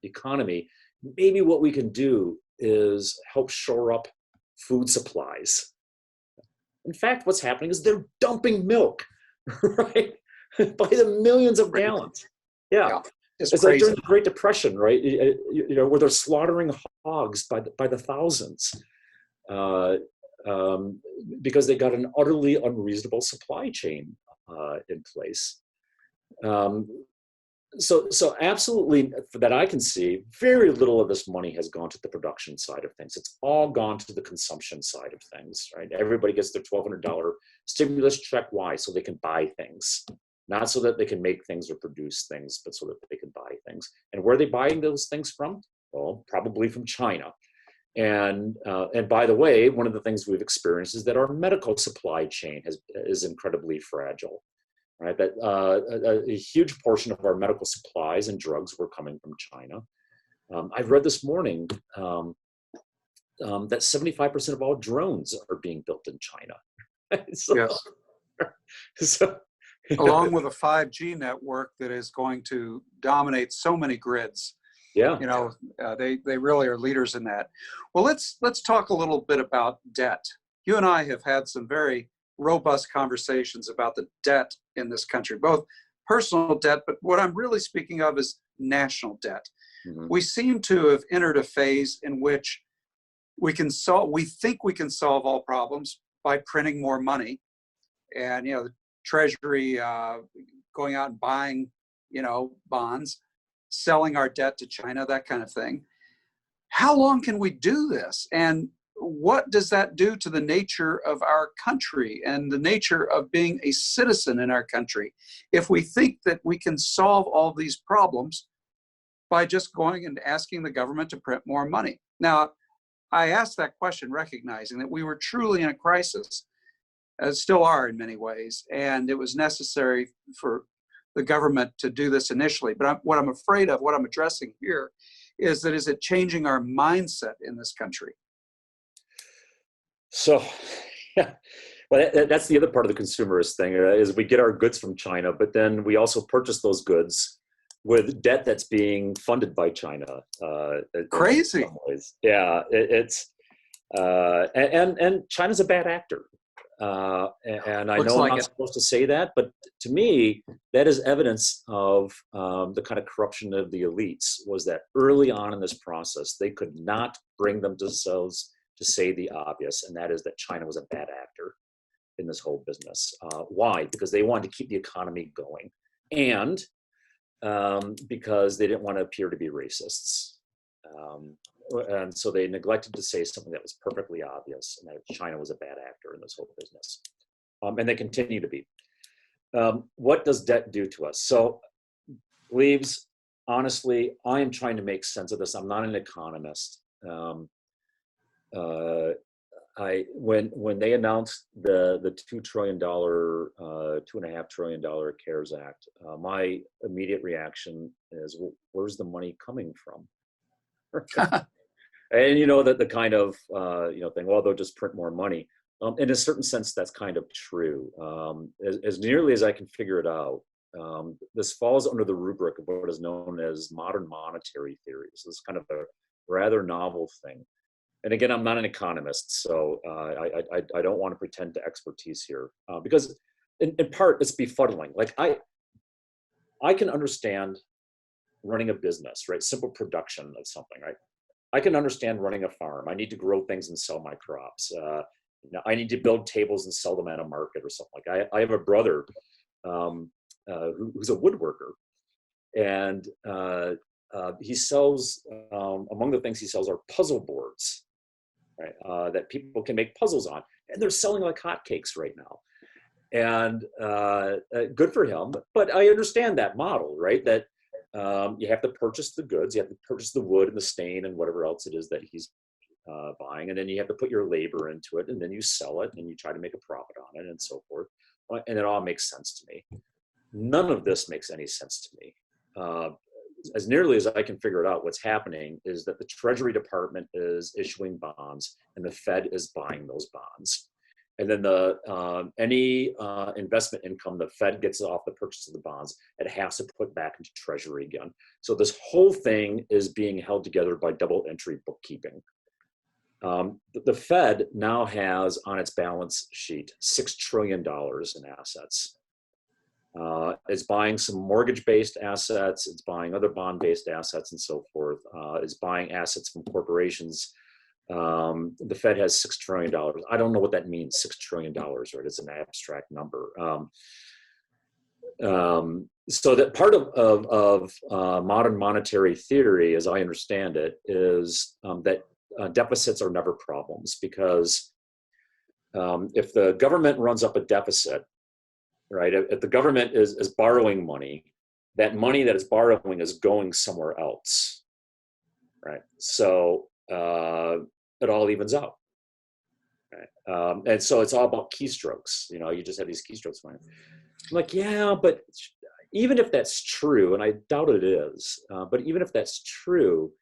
economy, maybe what we can do is help shore up food supplies, In fact, what's happening is they're dumping milk, right? By the millions of gallons. Yeah. Yeah, it's It's like crazy. during the Great Depression, right? Where they're slaughtering hogs by the thousands. Because they got an utterly unreasonable supply chain in place. So absolutely, that I can see, very little of this money has gone to the production side of things. It's all gone to the consumption side of things, right? Everybody gets their $1,200 stimulus check. Why? So they can buy things. Not so that they can make things or produce things, but so that they can buy things. And where are they buying those things from? Well, probably from China. And by the way, one of the things we've experienced is that our medical supply chain is incredibly fragile, right? That a huge portion of our medical supplies and drugs were coming from China. I read this morning that 75% of all drones are being built in China. Yes. So, Along with a 5G network that is going to dominate so many grids. Yeah. They really are leaders in that. Well, let's talk a little bit about debt. You and I have had some very robust conversations about the debt in this country, both personal debt, but what I'm really speaking of is national debt. Mm-hmm. We seem to have entered a phase in which we think we can solve all problems by printing more money, and the Treasury going out and buying bonds, selling our debt to China, that kind of thing. How long can we do this? And what does that do to the nature of our country and the nature of being a citizen in our country if we think that we can solve all these problems by just going and asking the government to print more money? Now, I asked that question recognizing that we were truly in a crisis, as still are in many ways, and it was necessary for the government to do this initially. But what I'm afraid of, what I'm addressing here, is it changing our mindset in this country? So, yeah, well, that's the other part of the consumerist thing, is we get our goods from China, but then we also purchase those goods with debt that's being funded by China. Crazy. In some ways. Yeah, and China's a bad actor. And I know I'm not supposed to say that, but to me, that is evidence of the kind of corruption of the elites, was that early on in this process, they could not bring themselves to say the obvious, and that is that China was a bad actor in this whole business. Why? Because they wanted to keep the economy going, and because they didn't want to appear to be racists. And so they neglected to say something that was perfectly obvious, and that China was a bad actor in this whole business. And they continue to be. What does debt do to us? So, Gleaves, honestly, I am trying to make sense of this. I'm not an economist. When they announced the $2 trillion, $2.5 trillion CARES Act, my immediate reaction is, well, where's the money coming from? And that the kind of thing, well, they'll just print more money. In a certain sense, that's kind of true. As nearly as I can figure it out, this falls under the rubric of what is known as modern monetary theory. So it's kind of a rather novel thing. And again, I'm not an economist, so I don't want to pretend to expertise here, because in part it's befuddling. Like I can understand running a business, right? Simple production of something, right? I can understand running a farm. I need to grow things and sell my crops. I need to build tables and sell them at a market or something. Like I have a brother who's a woodworker, and he sells, among the things he sells are puzzle boards, right? That people can make puzzles on, and they're selling like hotcakes right now. And good for him, but I understand that model, right? That you have to purchase the goods, you have to purchase the wood and the stain and whatever else it is that he's buying, and then you have to put your labor into it, and then you sell it, and you try to make a profit on it, and so forth. And it all makes sense to me. None of this makes any sense to me. As nearly as I can figure it out, what's happening is that the Treasury Department is issuing bonds, and the Fed is buying those bonds. And then any investment income the Fed gets off the purchase of the bonds, it has to put back into Treasury again. So this whole thing is being held together by double entry bookkeeping. The Fed now has on its balance sheet $6 trillion in assets. It's buying some mortgage-based assets, it's buying other bond-based assets and so forth. It's buying assets from corporations. The Fed has $6 trillion. I don't know what that means, $6 trillion, right? It's an abstract number. So that part of modern monetary theory, as I understand it, is that deficits are never problems, because if the government runs up a deficit, right? If the government is borrowing money, that money that is borrowing is going somewhere else, right? So it all evens out, right? And so it's all about keystrokes. You just have these keystrokes going. I'm like, yeah, but even if that's true, and I doubt it is, but even if that's true,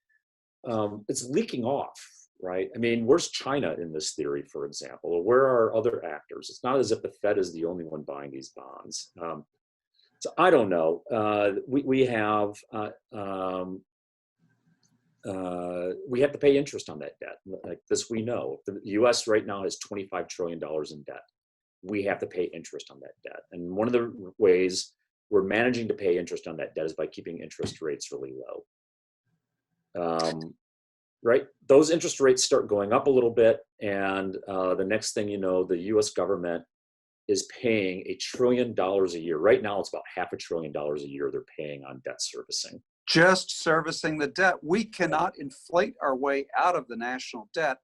it's leaking off, right? I mean, where's China in this theory, for example? Or where are other actors? It's not as if the Fed is the only one buying these bonds. So I don't know. We have to pay interest on that debt. Like this, we know. The U.S. right now has $25 trillion in debt. We have to pay interest on that debt. And one of the ways we're managing to pay interest on that debt is by keeping interest rates really low. Right? Those interest rates start going up a little bit, and the next thing you know, the U.S. government is paying $1 trillion a year. Right now, it's about $500 billion a year they're paying on debt servicing. Just servicing the debt. We cannot inflate our way out of the national debt.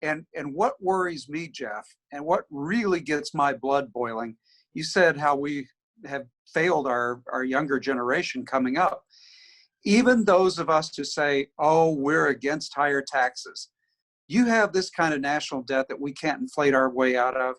And what worries me, Jeff, and what really gets my blood boiling, you said how we have failed our younger generation coming up. Even those of us who say, oh, we're against higher taxes, you have this kind of national debt that we can't inflate our way out of.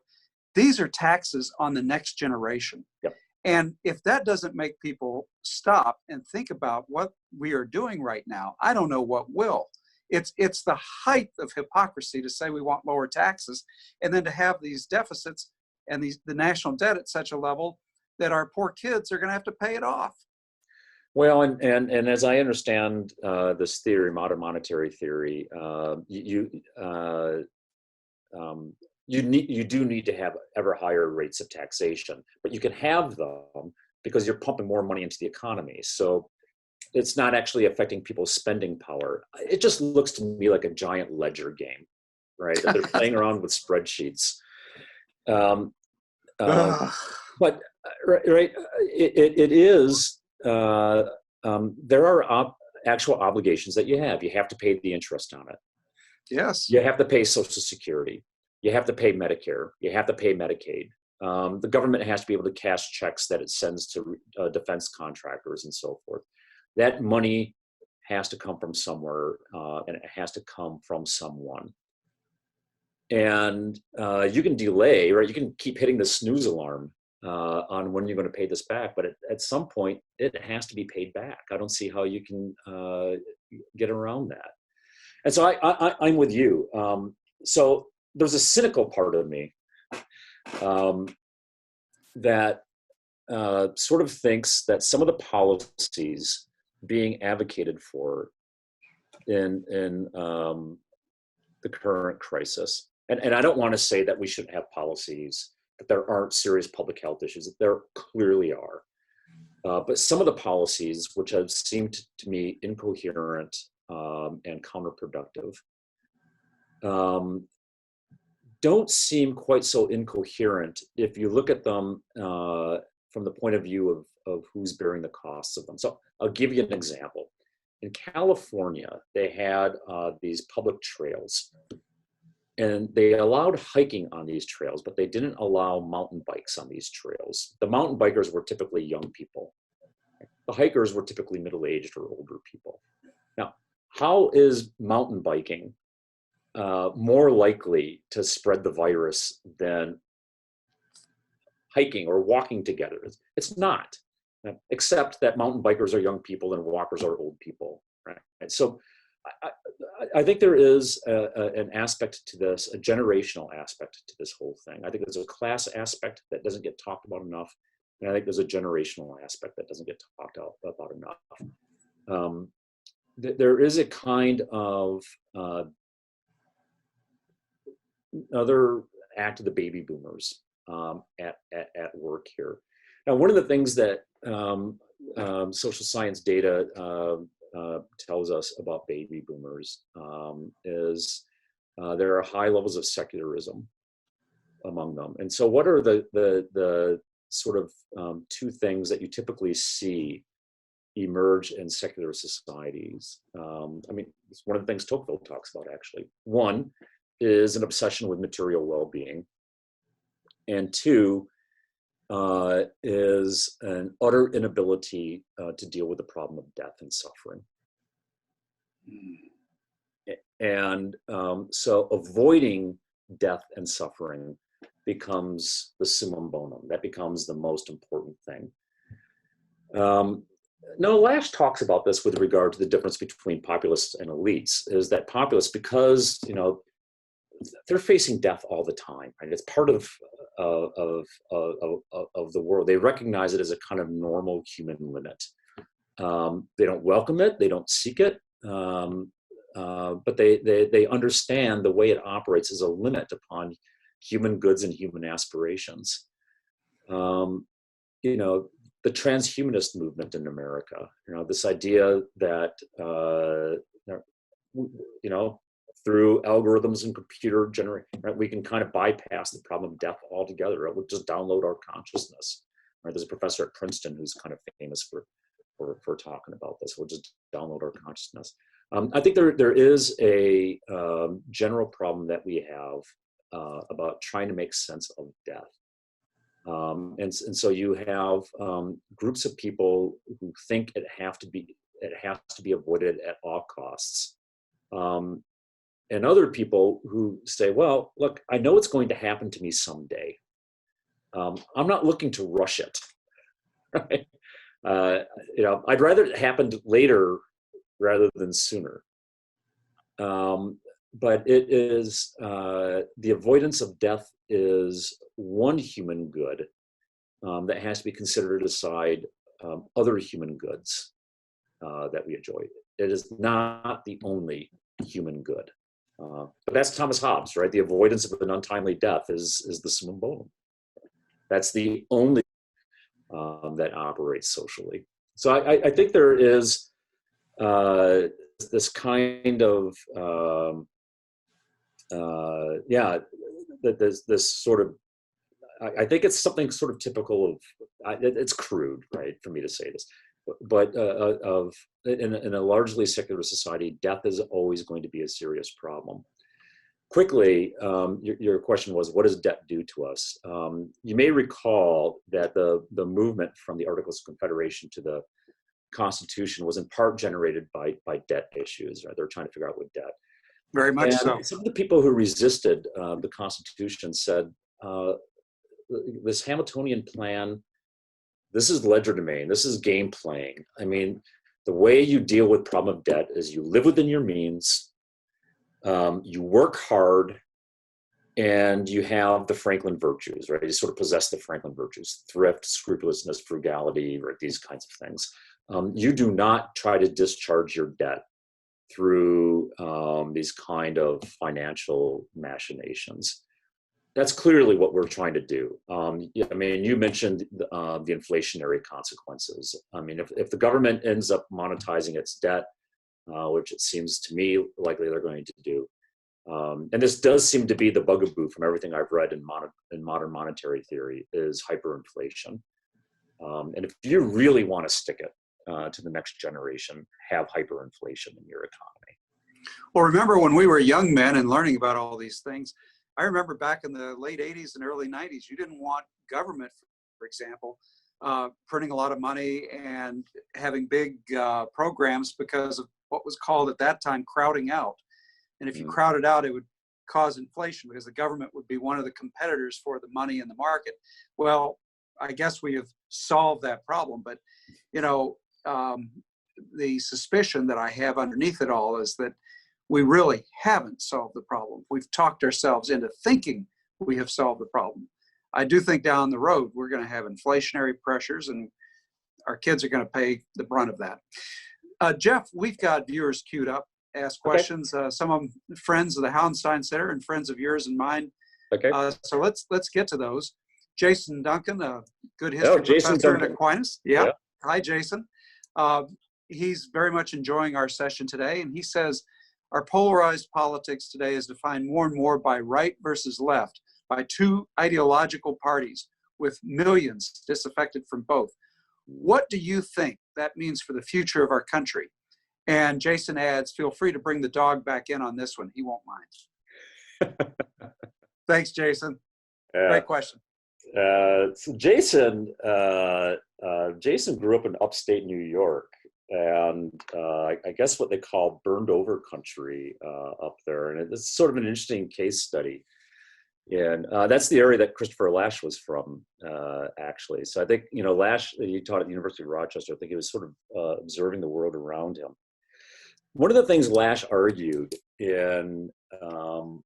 These are taxes on the next generation. Yep. And if that doesn't make people stop and think about what we are doing right now, I don't know what will. It's the height of hypocrisy to say we want lower taxes and then to have these deficits and the national debt at such a level that our poor kids are going to have to pay it off. Well, and as I understand this theory, modern monetary theory, you do need to have ever higher rates of taxation, but you can have them because you're pumping more money into the economy. So it's not actually affecting people's spending power. It just looks to me like a giant ledger game, right? That they're playing around with spreadsheets. But right, it is. There are actual obligations that you have. You have to pay the interest on it. Yes. You have to pay Social Security. You have to pay Medicare. You have to pay Medicaid. The government has to be able to cash checks that it sends to defense contractors and so forth. That money has to come from somewhere, and it has to come from someone. And you can delay, right? You can keep hitting the snooze alarm on when you're going to pay this back, but at some point, it has to be paid back. I don't see how you can get around that. And so I'm with you. So there's a cynical part of me that sort of thinks that some of the policies being advocated for in the current crisis, and I don't want to say that we shouldn't have policies, that there aren't serious public health issues. There clearly are. But some of the policies, which have seemed to me incoherent and counterproductive, don't seem quite so incoherent if you look at them from the point of view of who's bearing the costs of them. So I'll give you an example. In California, they had these public trails, and they allowed hiking on these trails, but they didn't allow mountain bikes on these trails. The mountain bikers were typically young people. The hikers were typically middle-aged or older people. Now, how is mountain biking more likely to spread the virus than hiking or walking together? It's not, except that mountain bikers are young people and walkers are old people, right? So I think there is an aspect to this, a generational aspect to this whole thing. I think there's a class aspect that doesn't get talked about enough, and I think there's a generational aspect that doesn't get talked about enough. There is a kind of another act of the baby boomers at work here. Now, one of the things that social science data tells us about baby boomers is there are high levels of secularism among them. And so what are the sort of two things that you typically see emerge in secular societies? I mean, it's one of the things Tocqueville talks about, actually. One is an obsession with material well-being. And two is an utter inability to deal with the problem of death and suffering. And so avoiding death and suffering becomes the summum bonum. That becomes the most important thing. No, Lash talks about this with regard to the difference between populists and elites, is that populists, because, you know, they're facing death all the time, right? It's part of the world. They recognize it as a kind of normal human limit. They don't welcome it, they don't seek it, but they understand the way it operates as a limit upon human goods and human aspirations. You know, the transhumanist movement in America, you know, this idea that, you know, through algorithms and computer generation, right, we can kind of bypass the problem of death altogether. It would just download our consciousness. Right? There's a professor at Princeton who's kind of famous for talking about this. We'll just download our consciousness. I think there is a general problem that we have about trying to make sense of death. And so you have groups of people who think it has to be avoided at all costs. And other people who say, well, look, I know it's going to happen to me someday. I'm not looking to rush it. Right? You know, I'd rather it happened later rather than sooner. But it is, the avoidance of death is one human good that has to be considered aside other human goods that we enjoy. It is not the only human good. But that's Thomas Hobbes, right? The avoidance of an untimely death is the summum bonum. That's the only that operates socially. So I think there is this kind of that there's this sort of, I think it's something sort of typical of, it's crude, right, for me to say this, but in a largely secular society, death is always going to be a serious problem. Quickly, your question was, what does debt do to us? You may recall that the movement from the Articles of Confederation to the Constitution was in part generated by debt issues, right? They were trying to figure out what debt. Very much so. Some of the people who resisted the Constitution said, this Hamiltonian plan, this is legerdemain, this is game playing. I mean, the way you deal with problem of debt is you live within your means, you work hard, and you have the Franklin virtues, right? You sort of possess the Franklin virtues, thrift, scrupulousness, frugality, right? These kinds of things. You do not try to discharge your debt through these kind of financial machinations. That's clearly what we're trying to do. I mean, you mentioned the inflationary consequences. I mean, if the government ends up monetizing its debt, which it seems to me likely they're going to do, and this does seem to be the bugaboo from everything I've read in modern monetary theory, is hyperinflation. And if you really want to stick it to the next generation, have hyperinflation in your economy. Well, remember when we were young men and learning about all these things, I remember back in the late 80s and early 90s, you didn't want government, for example, printing a lot of money and having big programs because of what was called at that time crowding out. And if you crowded out, it would cause inflation because the government would be one of the competitors for the money in the market. Well, I guess we have solved that problem, but you know, the suspicion that I have underneath it all is that we really haven't solved the problem. We've talked ourselves into thinking we have solved the problem. I do think down the road, we're going to have inflationary pressures and our kids are going to pay the brunt of that. Jeff, we've got viewers queued up. ask Okay. questions. Some of them friends of the Hallenstein Center and friends of yours and mine. Okay. So let's get to those. Jason Duncan, a good Oh, history Jason professor in Duncan. Aquinas. Yeah. Yeah. Hi, Jason. He's very much enjoying our session today, and he says our polarized politics today is defined more and more by right versus left, by two ideological parties with millions disaffected from both. What do you think that means for the future of our country? And Jason adds, feel free to bring the dog back in on this one. He won't mind. Thanks, Jason. Great question. So Jason grew up in upstate New York, and I guess what they call burned over country up there. And it's sort of an interesting case study. And that's the area that Christopher Lash was from, actually. So I think, Lash, he taught at the University of Rochester. I think he was sort of observing the world around him. One of the things Lash argued in The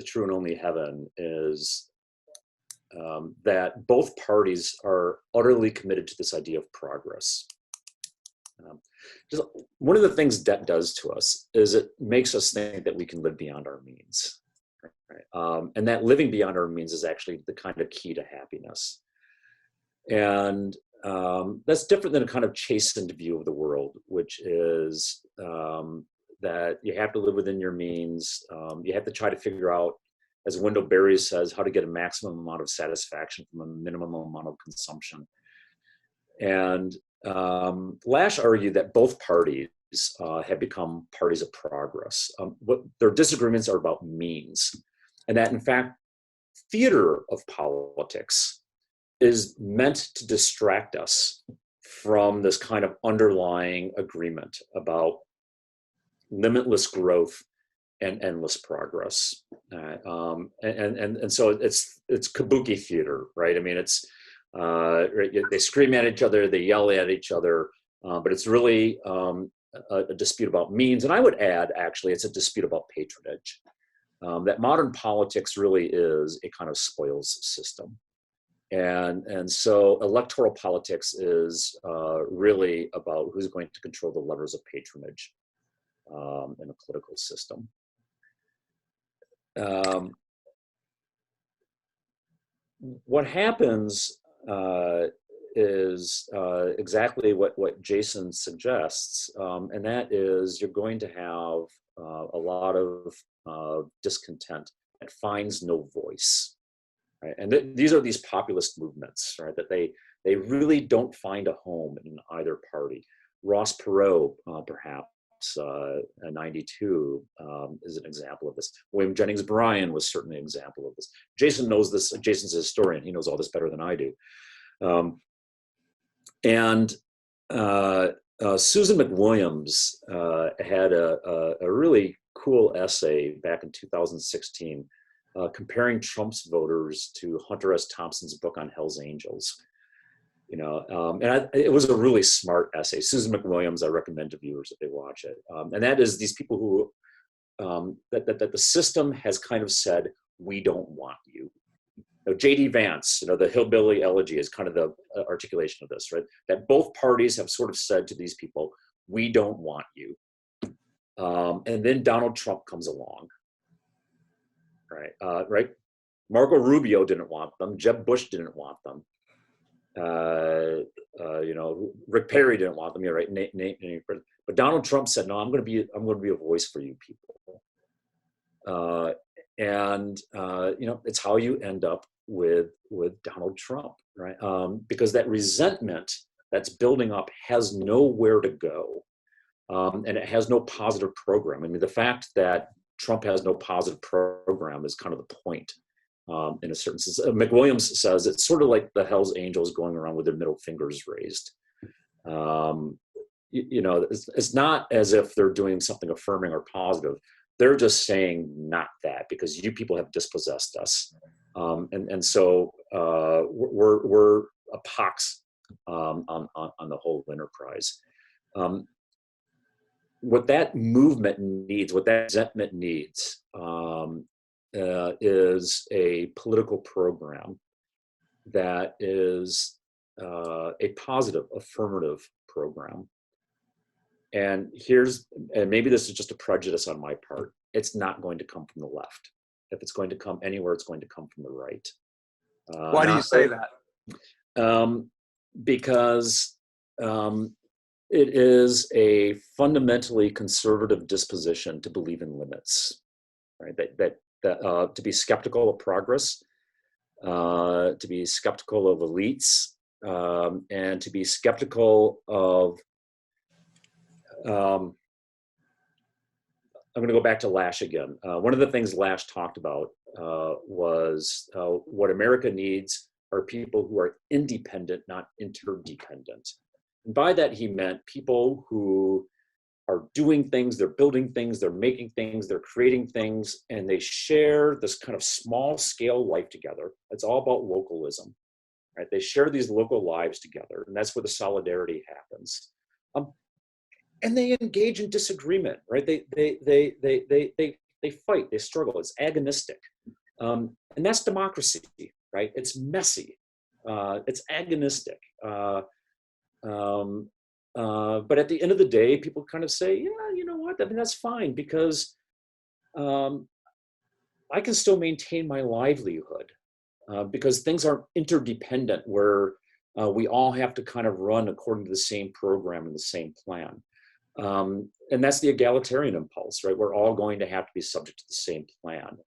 True and Only Heaven is that both parties are utterly committed to this idea of progress. Just one of the things debt does to us is it makes us think that we can live beyond our means. Right? And that living beyond our means is actually the kind of key to happiness. And that's different than a kind of chastened view of the world, which is that you have to live within your means. You have to try to figure out, as Wendell Berry says, how to get a maximum amount of satisfaction from a minimum amount of consumption. And Lash argued that both parties have become parties of progress. What their disagreements are about means, and that in fact, theater of politics is meant to distract us from this kind of underlying agreement about limitless growth and endless progress. And so it's Kabuki theater, right? I mean, it's they scream at each other, they yell at each other, but it's really a dispute about means. And I would add, actually, it's a dispute about patronage. That modern politics really is a kind of spoils system. And so electoral politics is really about who's going to control the levers of patronage in a political system. What happens is exactly what Jason suggests, and that is you're going to have a lot of discontent that finds no voice. Right? And these are these populist movements, right? That they really don't find a home in either party. Ross Perot, perhaps, in 92 is an example of this. William Jennings Bryan was certainly an example of this. Jason knows this. Jason's a historian. He knows all this better than I do. Susan McWilliams had a really cool essay back in 2016 comparing Trump's voters to Hunter S. Thompson's book on Hell's Angels. It was a really smart essay. Susan McWilliams, I recommend to viewers that they watch it. And that is these people who, that the system has kind of said, we don't want you. J.D. Vance, the hillbilly elegy is kind of the articulation of this, right? That both parties have sort of said to these people, we don't want you. And then Donald Trump comes along, right? Right? Marco Rubio didn't want them. Jeb Bush didn't want them. Rick Perry didn't want them, right? But Donald Trump said, no, I'm going to be a voice for you people. It's how you end up with Donald Trump, right? Because that resentment that's building up has nowhere to go. And it has no positive program. I mean, the fact that Trump has no positive program is kind of the point. In a certain sense, McWilliams says it's sort of like the Hell's Angels going around with their middle fingers raised. It's not as if they're doing something affirming or positive. They're just saying not that because you people have dispossessed us, so we're a pox on the whole enterprise. What that movement needs, what that resentment needs. Is a political program that is a positive, affirmative program and maybe this is just a prejudice on my part, it's not going to come from the left. If it's going to come anywhere, it's going to come from the right. Why do you say that? Because it is a fundamentally conservative disposition to believe in limits, right? That to be skeptical of progress, to be skeptical of elites, and to be skeptical of. I'm going to go back to Lash again. One of the things Lash talked about was what America needs are people who are independent, not interdependent. And by that, he meant people who are doing things, they're building things, they're making things, they're creating things, and they share this kind of small scale life together. It's all about localism, right? They share these local lives together, and that's where the solidarity happens. And they engage in disagreement, right? They fight, they struggle. It's agonistic, and that's democracy, right? It's messy, it's agonistic. But at the end of the day, people kind of say, yeah, you know what? I mean, that's fine because I can still maintain my livelihood because things aren't interdependent where we all have to kind of run according to the same program and the same plan. And that's the egalitarian impulse, right? We're all going to have to be subject to the same plan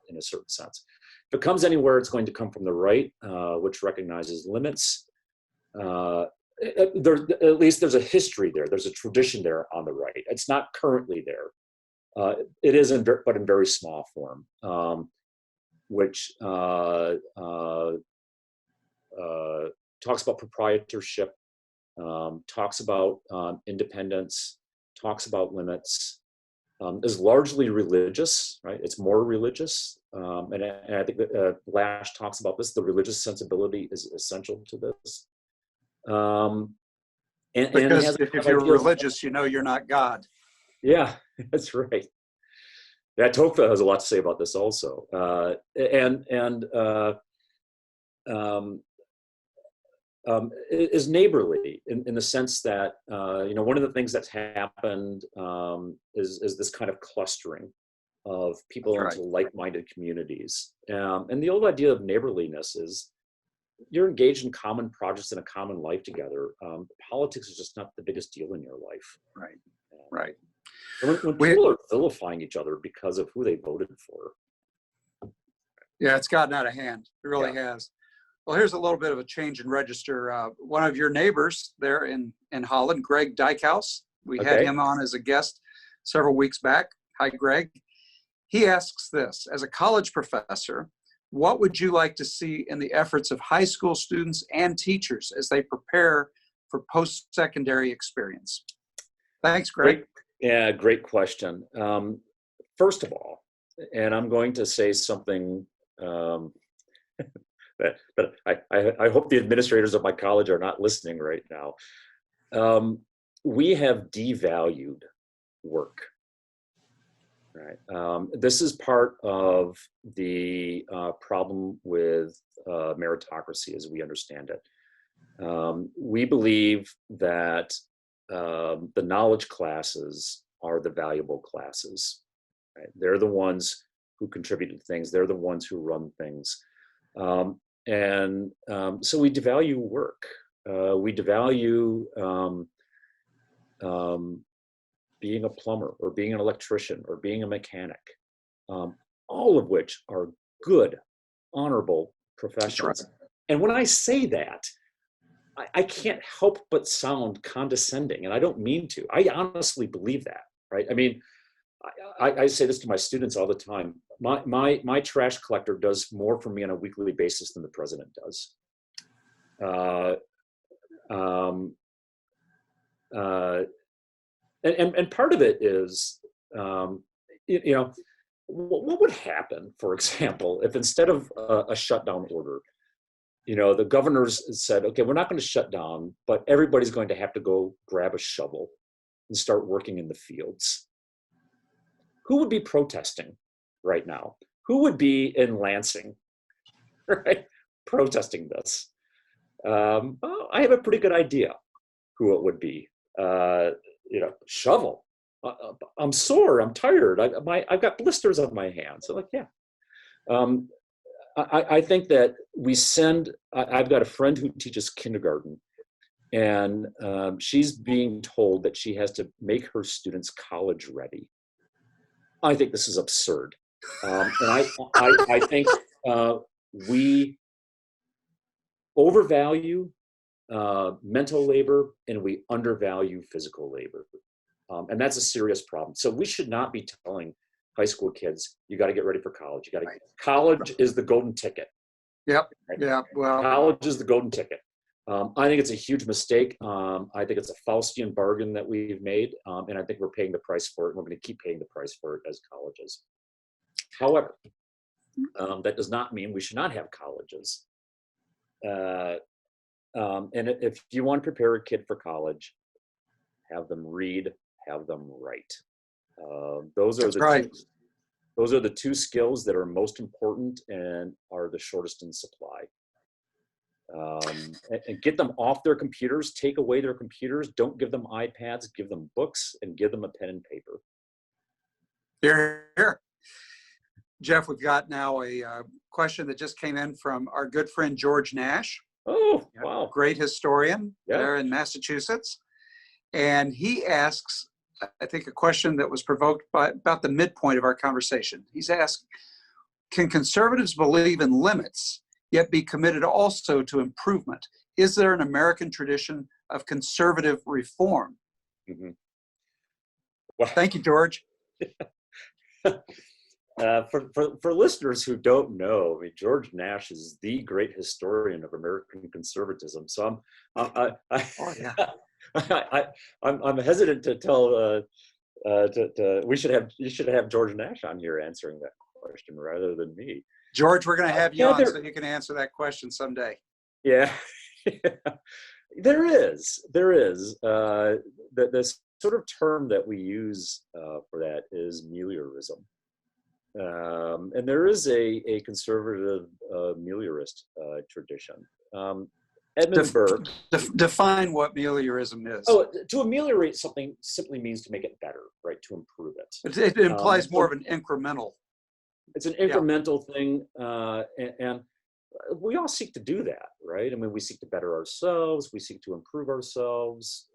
in a certain sense. If it comes anywhere, it's going to come from the right, which recognizes limits. At least there's a history there. There's a tradition there on the right. It's not currently there. It is, but in very small form, which talks about proprietorship, talks about independence, talks about limits, is largely religious, right? It's more religious. And I think that Lash talks about this. The religious sensibility is essential to this. Because if you're religious, you know you're not God. Yeah, that's right. Yeah, Tocqueville has a lot to say about this also. Is neighborly in the sense that, one of the things that's happened is this kind of clustering of people into like-minded communities. And the old idea of neighborliness is you're engaged in common projects and a common life together. Politics is just not the biggest deal in your life. Right, right. When people are vilifying each other because of who they voted for. Yeah, it's gotten out of hand. It really has. Well, here's a little bit of a change in register. One of your neighbors there in Holland, Greg Dykhouse, we had him on as a guest several weeks back. Hi, Greg. He asks this: as a college professor, what would you like to see in the efforts of high school students and teachers as they prepare for post-secondary experience? Thanks, Greg. Great question. First of all, and I'm going to say something that I hope the administrators of my college are not listening right now. We have devalued work. Right. This is part of the problem with meritocracy as we understand it. We believe that the knowledge classes are the valuable classes. Right? They're the ones who contribute to things. They're the ones who run things. So we devalue work. We devalue being a plumber or being an electrician or being a mechanic, all of which are good, honorable professions. Right. And when I say that, I can't help but sound condescending, and I don't mean to. I honestly believe that, right? I mean, I say this to my students all the time. My trash collector does more for me on a weekly basis than the president does. And part of it is, what would happen, for example, if instead of a shutdown order, the governors said, okay, we're not going to shut down, but everybody's going to have to go grab a shovel and start working in the fields. Who would be protesting right now? Who would be in Lansing, right, protesting this? Well, I have a pretty good idea who it would be. shovel? I'm sore. I'm tired. I've got blisters on my hands. So like, yeah. I think that I've got a friend who teaches kindergarten, and she's being told that she has to make her students college ready. I think this is absurd. And I think we overvalue mental labor and we undervalue physical labor. And that's a serious problem. So we should not be telling high school kids, you got to get ready for college. College is the golden ticket. Yep. Right? Yeah. Well, college is the golden ticket. I think it's a huge mistake. I think it's a Faustian bargain that we've made. And I think we're paying the price for it. And we're going to keep paying the price for it as colleges. However, that does not mean we should not have colleges. And if you want to prepare a kid for college, have them read, have them write. Those are the two skills that are most important and are the shortest in supply. And get them off their computers, take away their computers, don't give them iPads, give them books, and give them a pen and paper. Here. Jeff, we've got now a question that just came in from our good friend George Nash. Oh, wow. Great historian there in Massachusetts. And he asks, I think, a question that was provoked by about the midpoint of our conversation. He's asked, can conservatives believe in limits, yet be committed also to improvement? Is there an American tradition of conservative reform? Mm-hmm. Well, thank you, George. For listeners who don't know, I mean, George Nash is the great historian of American conservatism. So I'm hesitant to tell. You should have George Nash on here answering that question rather than me. George, we're going to have you on so you can answer that question someday. Yeah, there is. The sort of term that we use for that is meliorism. And there is a conservative meliorist tradition. Edmund Burke. Define what meliorism is. Oh, to ameliorate something simply means to make it better, right? To improve it. It implies more of an incremental. It's an incremental thing, and we all seek to do that, right? I mean, we seek to better ourselves. We seek to improve ourselves.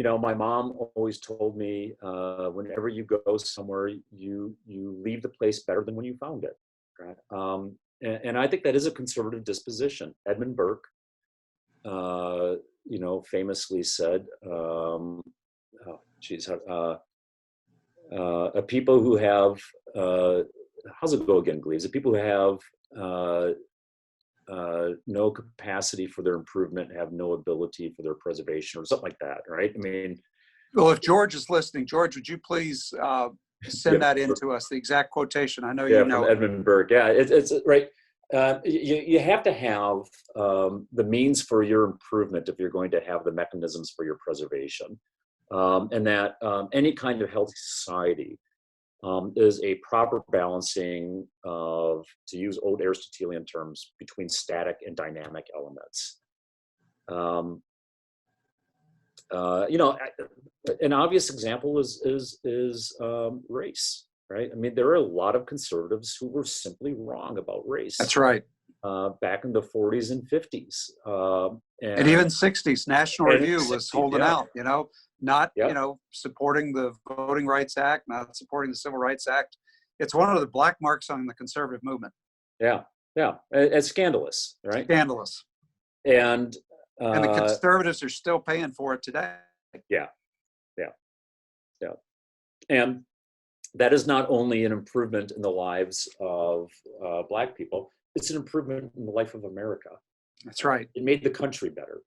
My mom always told me, whenever you go somewhere, you leave the place better than when you found it. Right? And I think that is a conservative disposition. Edmund Burke, famously said, people who have, how's it go again, Gleaves? The people who have no capacity for their improvement have no ability for their preservation, or something like that, right? I mean, well, if George is listening, George, would you please send that in to us, the exact quotation? I know you know from Edmund Burke. Yeah, it's right. You have to have the means for your improvement if you're going to have the mechanisms for your preservation, and that any kind of healthy society is a proper balancing of, to use old Aristotelian terms, between static and dynamic elements. An obvious example is race, right? I mean, there are a lot of conservatives who were simply wrong about race. That's right. Back in the 40s and 50s. And even 60s, National Review was holding out, not, supporting the Voting Rights Act, not supporting the Civil Rights Act. It's one of the black marks on the conservative movement. Yeah. It's scandalous, right? Scandalous. And the conservatives are still paying for it today. Yeah. And that is not only an improvement in the lives of black people, it's an improvement in the life of America. That's right. It made the country better.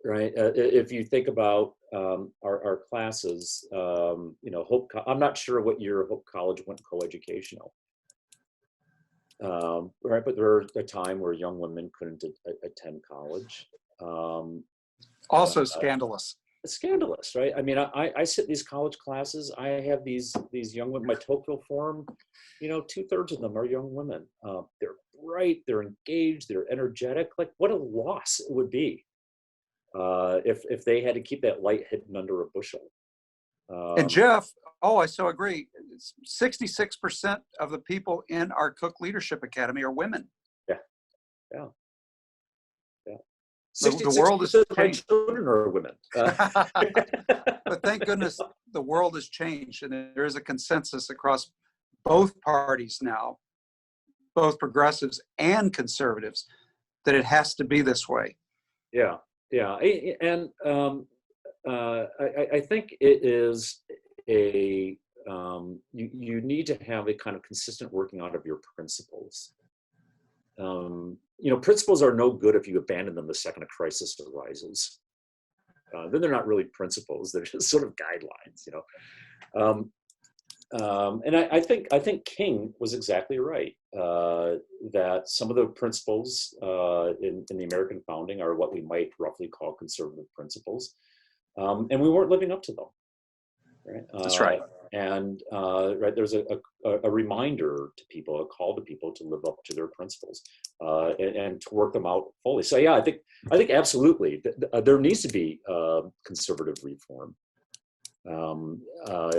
Right? If you think about our classes, Hope. I'm not sure what year Hope College went coeducational. Right, but there was a time where young women couldn't attend college. Also scandalous. It's scandalous, right? I mean, I sit in these college classes. I have these young women. My Tocqueville forum, 2/3 of them are young women. They're bright, they're engaged, they're energetic. Like, what a loss it would be if they had to keep that light hidden under a bushel. And Jeff, oh, I so agree. 66% of the people in our Cook Leadership Academy are women. Yeah, yeah, yeah. The world has of my changed. children are women. But thank goodness the world has changed, and there is a consensus across both parties now, both progressives and conservatives, that it has to be this way. Yeah, yeah, and I think it is a you need to have a kind of consistent working out of your principles. Principles are no good if you abandon them the second a crisis arises. Then they're not really principles; they're just sort of guidelines, And I think King was exactly right that some of the principles in the American founding are what we might roughly call conservative principles, and we weren't living up to them. Right? That's right. And there's a reminder to people, a call to people to live up to their principles and to work them out fully. So yeah, I think absolutely there needs to be conservative reform.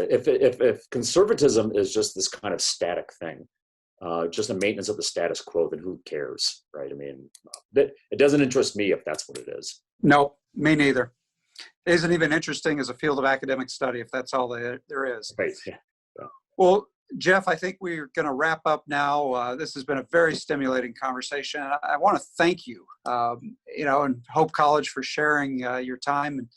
If conservatism is just this kind of static thing, just a maintenance of the status quo, then who cares, right? I mean, it doesn't interest me if that's what it is. No, me neither. It isn't even interesting as a field of academic study if that's all there is. Right. Yeah. Well, Jeff, I think we're going to wrap up now. This has been a very stimulating conversation. I want to thank you, and Hope College for sharing your time and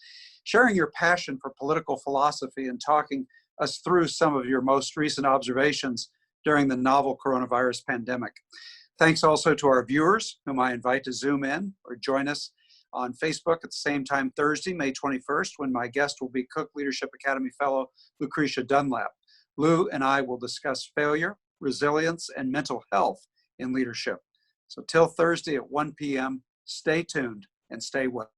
sharing your passion for political philosophy and talking us through some of your most recent observations during the novel coronavirus pandemic. Thanks also to our viewers, whom I invite to Zoom in or join us on Facebook at the same time Thursday, May 21st, when my guest will be Cook Leadership Academy Fellow Lucretia Dunlap. Lou and I will discuss failure, resilience, and mental health in leadership. So till Thursday at 1 p.m., stay tuned and stay well.